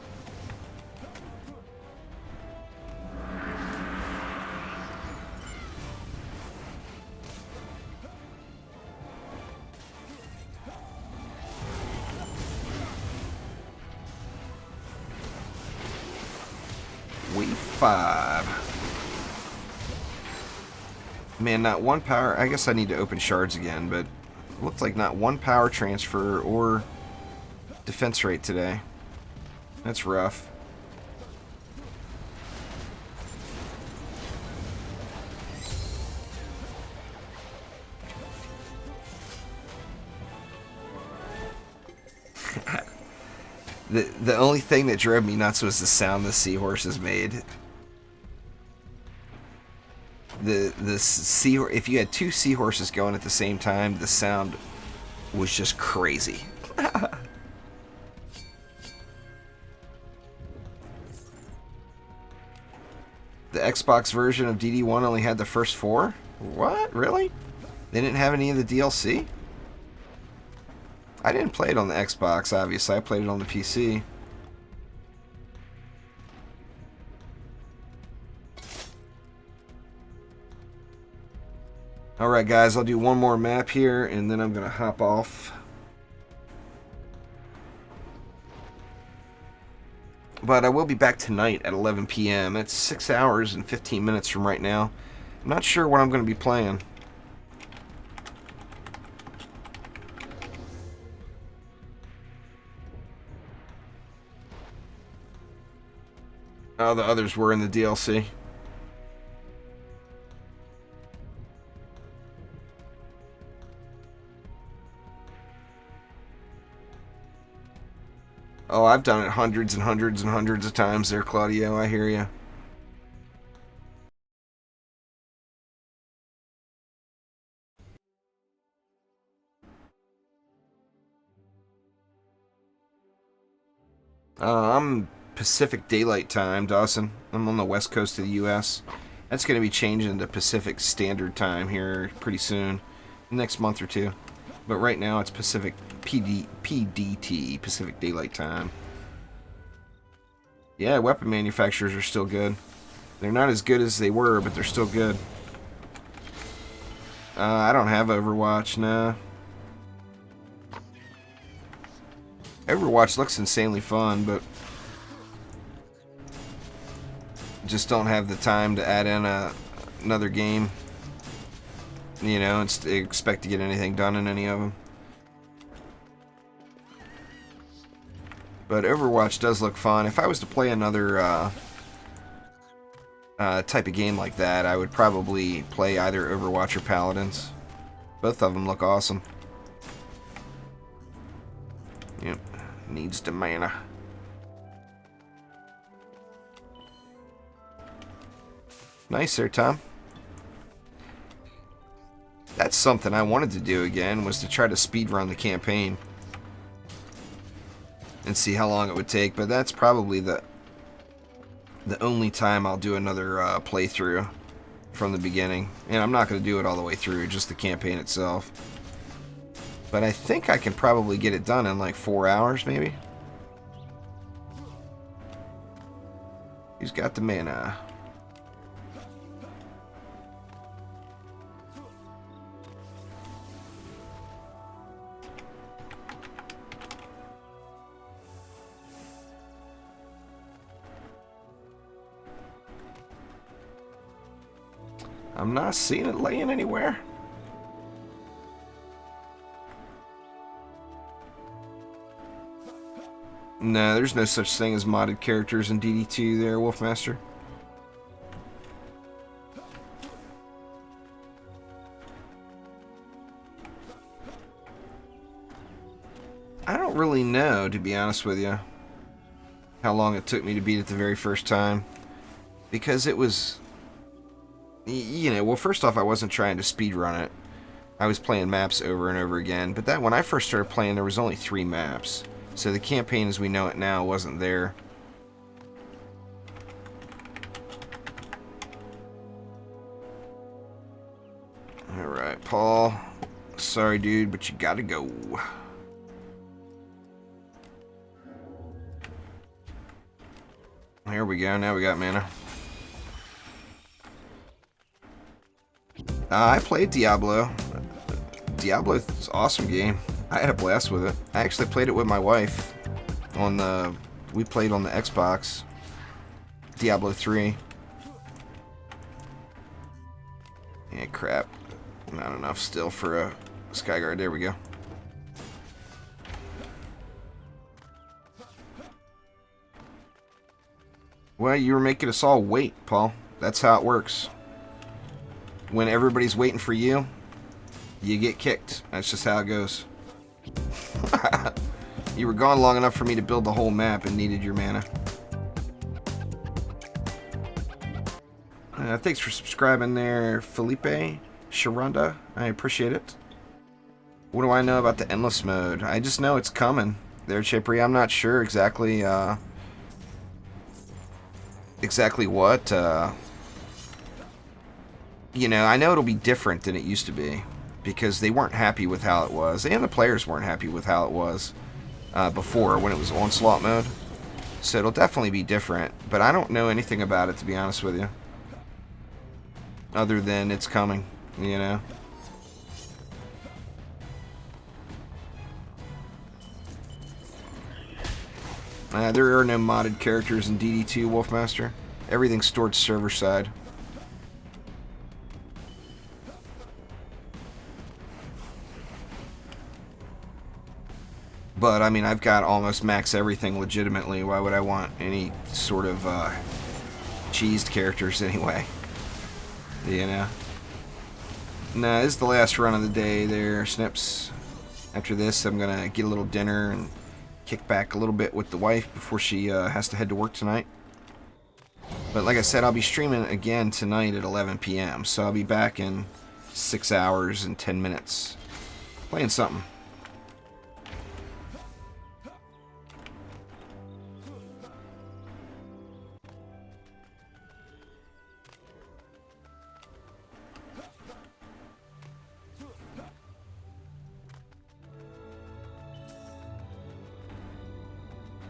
Wave 5. Man, not one power. I guess I need to open shards again, but it looked like not one power transfer or defense rate today. That's rough. The only thing that drove me nuts was the sound the seahorses made. If you had 2 seahorses going at the same time, the sound was just crazy. Xbox version of DD1 only had the first 4? What? Really? They didn't have any of the DLC? I didn't play it on the Xbox, obviously. I played it on the PC. Alright guys, I'll do one more map here and then I'm going to hop off. But I will be back tonight at 11 p.m. It's 6 hours and 15 minutes from right now. I'm not sure what I'm going to be playing. Oh, the others were in the DLC. Oh, I've done it hundreds and hundreds and hundreds of times there, Claudio. I hear you. I'm Pacific Daylight Time, Dawson. I'm on the west coast of the U.S. That's going to be changing to Pacific Standard Time here pretty soon, next month or two. But right now it's Pacific PDT, Pacific Daylight Time. Yeah, weapon manufacturers are still good. They're not as good as they were, but they're still good. I don't have Overwatch, nah. Overwatch looks insanely fun, but just don't have the time to add in another game. You know, and expect to get anything done in any of them. But Overwatch does look fun. If I was to play another type of game like that, I would probably play either Overwatch or Paladins. Both of them look awesome. Yep, needs the mana. Nice there, Tom. That's something I wanted to do again, was to try to speedrun the campaign and see how long it would take, but that's probably the only time I'll do another playthrough from the beginning. And I'm not going to do it all the way through, just the campaign itself. But I think I can probably get it done in like 4 hours, maybe. He's got the mana. I'm not seeing it laying anywhere. No, there's no such thing as modded characters in DD2 there, Wolfmaster. I don't really know, to be honest with you, how long it took me to beat it the very first time. Because it was... You know, well, first off, I wasn't trying to speedrun it. I was playing maps over and over again. But that when I first started playing, there was only 3 maps. So the campaign as we know it now wasn't there. Alright, Paul. Sorry, dude, but you gotta go. Here we go. Now we got mana. I played Diablo. Diablo's an awesome game. I had a blast with it. I actually played it with my wife on the... We played on the Xbox. Diablo 3. Yeah, crap. Not enough still for a Skyguard. There we go. Well, you were making us all wait, Paul. That's how it works. When everybody's waiting for you, you get kicked. That's just how it goes. You were gone long enough for me to build the whole map and needed your mana. Thanks for subscribing there, Felipe Sharonda. I appreciate it. What do I know about the endless mode? I just know it's coming. There, Chippery. I'm not sure exactly what. you know, I know it'll be different than it used to be because they weren't happy with how it was, and the players weren't happy with how it was before when it was Onslaught mode. So it'll definitely be different, but I don't know anything about it, to be honest with you. Other than it's coming, you know. There are no modded characters in DD2, Wolfmaster. Everything's stored server side. But, I mean, I've got almost max everything legitimately. Why would I want any sort of cheesed characters anyway? You know? Nah, this is the last run of the day there, Snips. After this, I'm going to get a little dinner and kick back a little bit with the wife before she has to head to work tonight. But like I said, I'll be streaming again tonight at 11 p.m. So I'll be back in 6 hours and 10 minutes. Playing something.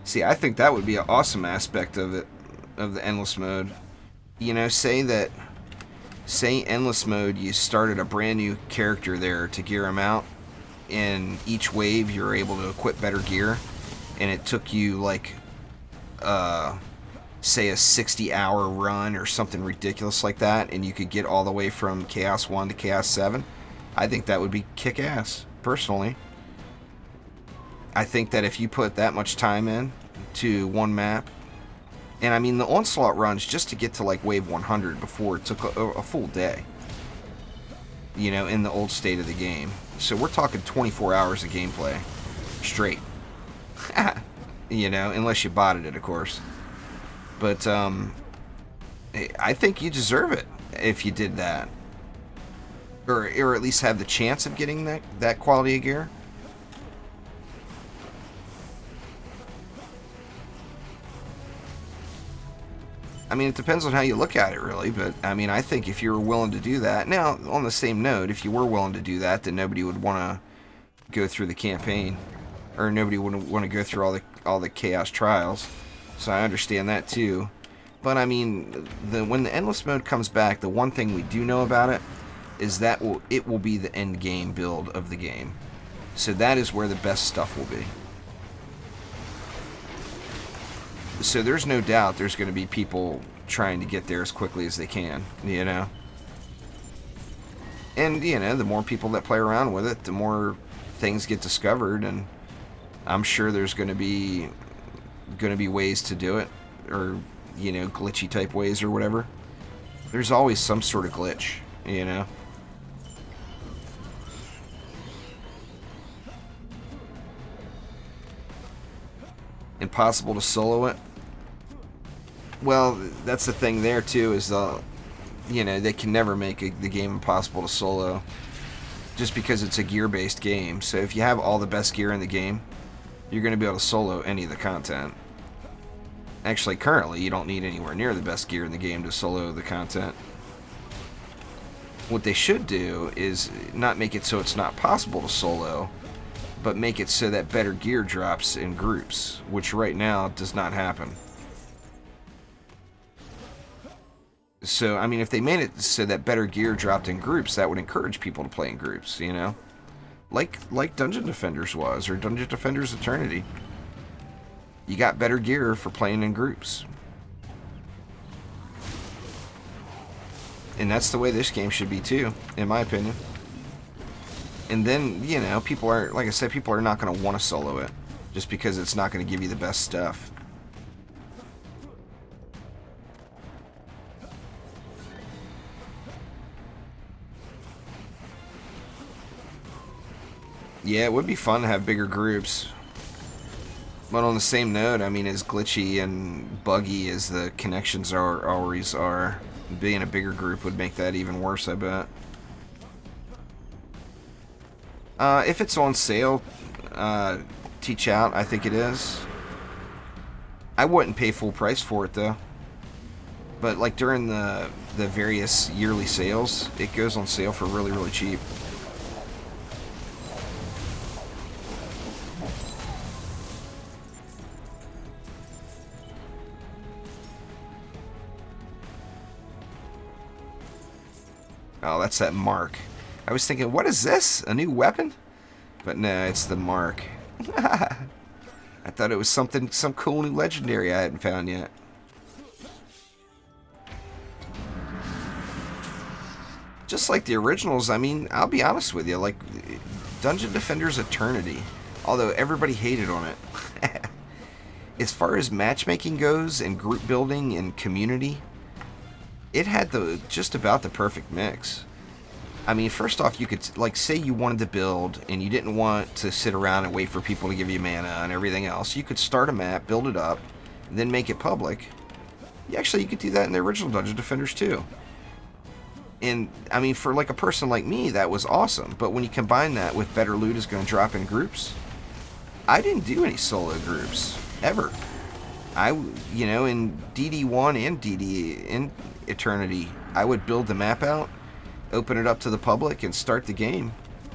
See, I think that would be an awesome aspect of it, of the endless mode. You know, say endless mode, you started a brand new character there to gear him out. In each wave, you're able to equip better gear. And it took you, like, say a 60-hour run or something ridiculous like that. And you could get all the way from Chaos 1 to Chaos 7. I think that would be kick-ass, personally. I think that if you put that much time in to one map, and I mean the Onslaught runs just to get to like wave 100 before it took a full day, you know, in the old state of the game. So we're talking 24 hours of gameplay straight. You know, unless you botted it, of course. But I think you deserve it if you did that, or at least have the chance of getting that quality of gear. I mean, it depends on how you look at it, really, but, I mean, I think if you were willing to do that... Now, on the same note, if you were willing to do that, then nobody would want to go through the campaign, or nobody would want to go through all the Chaos Trials, so I understand that, too. But, I mean, when the Endless Mode comes back, the one thing we do know about it is that it will be the end game build of the game. So that is where the best stuff will be. So there's no doubt there's going to be people trying to get there as quickly as they can, you know. And, you know, the more people that play around with it, the more things get discovered, and I'm sure there's going to be ways to do it, or, you know, glitchy type ways or whatever. There's always some sort of glitch, you know. Impossible to solo it. Well, that's the thing there too, is you know, they can never make the game impossible to solo, just because it's a gear-based game. So if you have all the best gear in the game, you're going to be able to solo any of the content. Actually, currently, you don't need anywhere near the best gear in the game to solo the content. What they should do is not make it so it's not possible to solo, but make it so that better gear drops in groups, which right now does not happen. So, I mean, if they made it so that better gear dropped in groups, that would encourage people to play in groups, you know? Like Dungeon Defenders was, or Dungeon Defenders Eternity. You got better gear for playing in groups. And that's the way this game should be too, in my opinion. And then, you know, people are, like I said, people are not going to want to solo it, just because it's not going to give you the best stuff. Yeah, it would be fun to have bigger groups. But on the same note, I mean, as glitchy and buggy as the connections always are, being a bigger group would make that even worse, I bet. If it's on sale, teach out, I think it is. I wouldn't pay full price for it, though. But like during the various yearly sales, it goes on sale for really, really cheap. Oh, that's that mark. I was thinking, what is this? A new weapon? But no, it's the mark. I thought it was some cool new legendary I hadn't found yet. Just like the originals, I mean, I'll be honest with you, like Dungeon Defender's Eternity, although everybody hated on it. As far as matchmaking goes and group building and community, it had just about the perfect mix. I mean, first off, you could, like, say you wanted to build and you didn't want to sit around and wait for people to give you mana and everything else. You could start a map, build it up, and then make it public. Actually, you could do that in the original Dungeon Defenders too. And, I mean, for like a person like me, that was awesome. But when you combine that with better loot is going to drop in groups, I didn't do any solo groups, ever. You know, in DD1 and DD in Eternity, I would build the map out, open it up to the public, and start the game,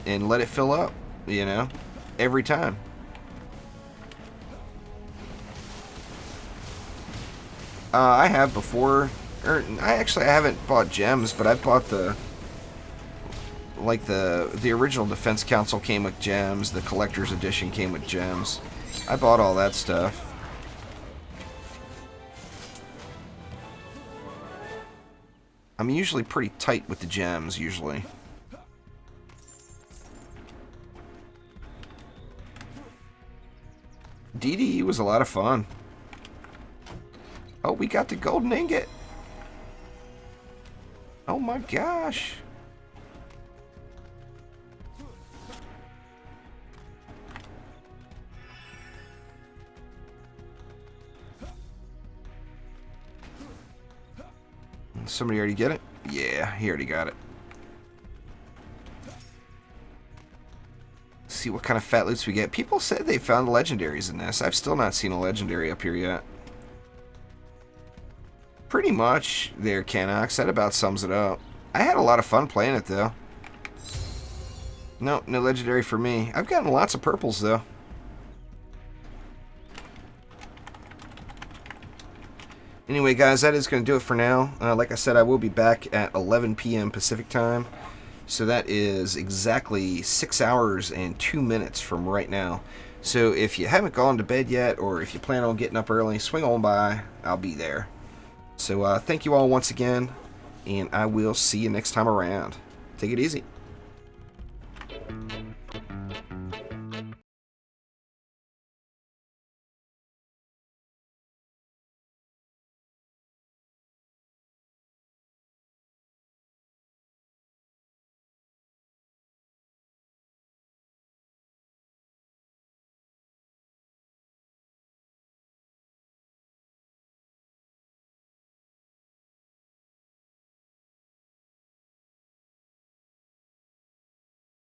and let it fill up, you know, every time. I have before, or I haven't bought gems, but I've bought the original Defense Council came with gems, the Collector's Edition came with gems. I bought all that stuff. I'm usually pretty tight with the gems, usually. DD was a lot of fun. Oh, we got the golden ingot. Oh my gosh. Somebody already get it? Yeah, he already got it. Let's see what kind of fat loots we get. People said they found legendaries in this. I've still not seen a legendary up here yet. Pretty much there, Canox. That about sums it up. I had a lot of fun playing it, though. No legendary for me. I've gotten lots of purples, though. Anyway, guys, that is going to do it for now. Like I said, I will be back at 11 p.m. Pacific time. So that is exactly 6 hours and 2 minutes from right now. So if you haven't gone to bed yet, or if you plan on getting up early, swing on by. I'll be there. So thank you all once again, and I will see you next time around. Take it easy.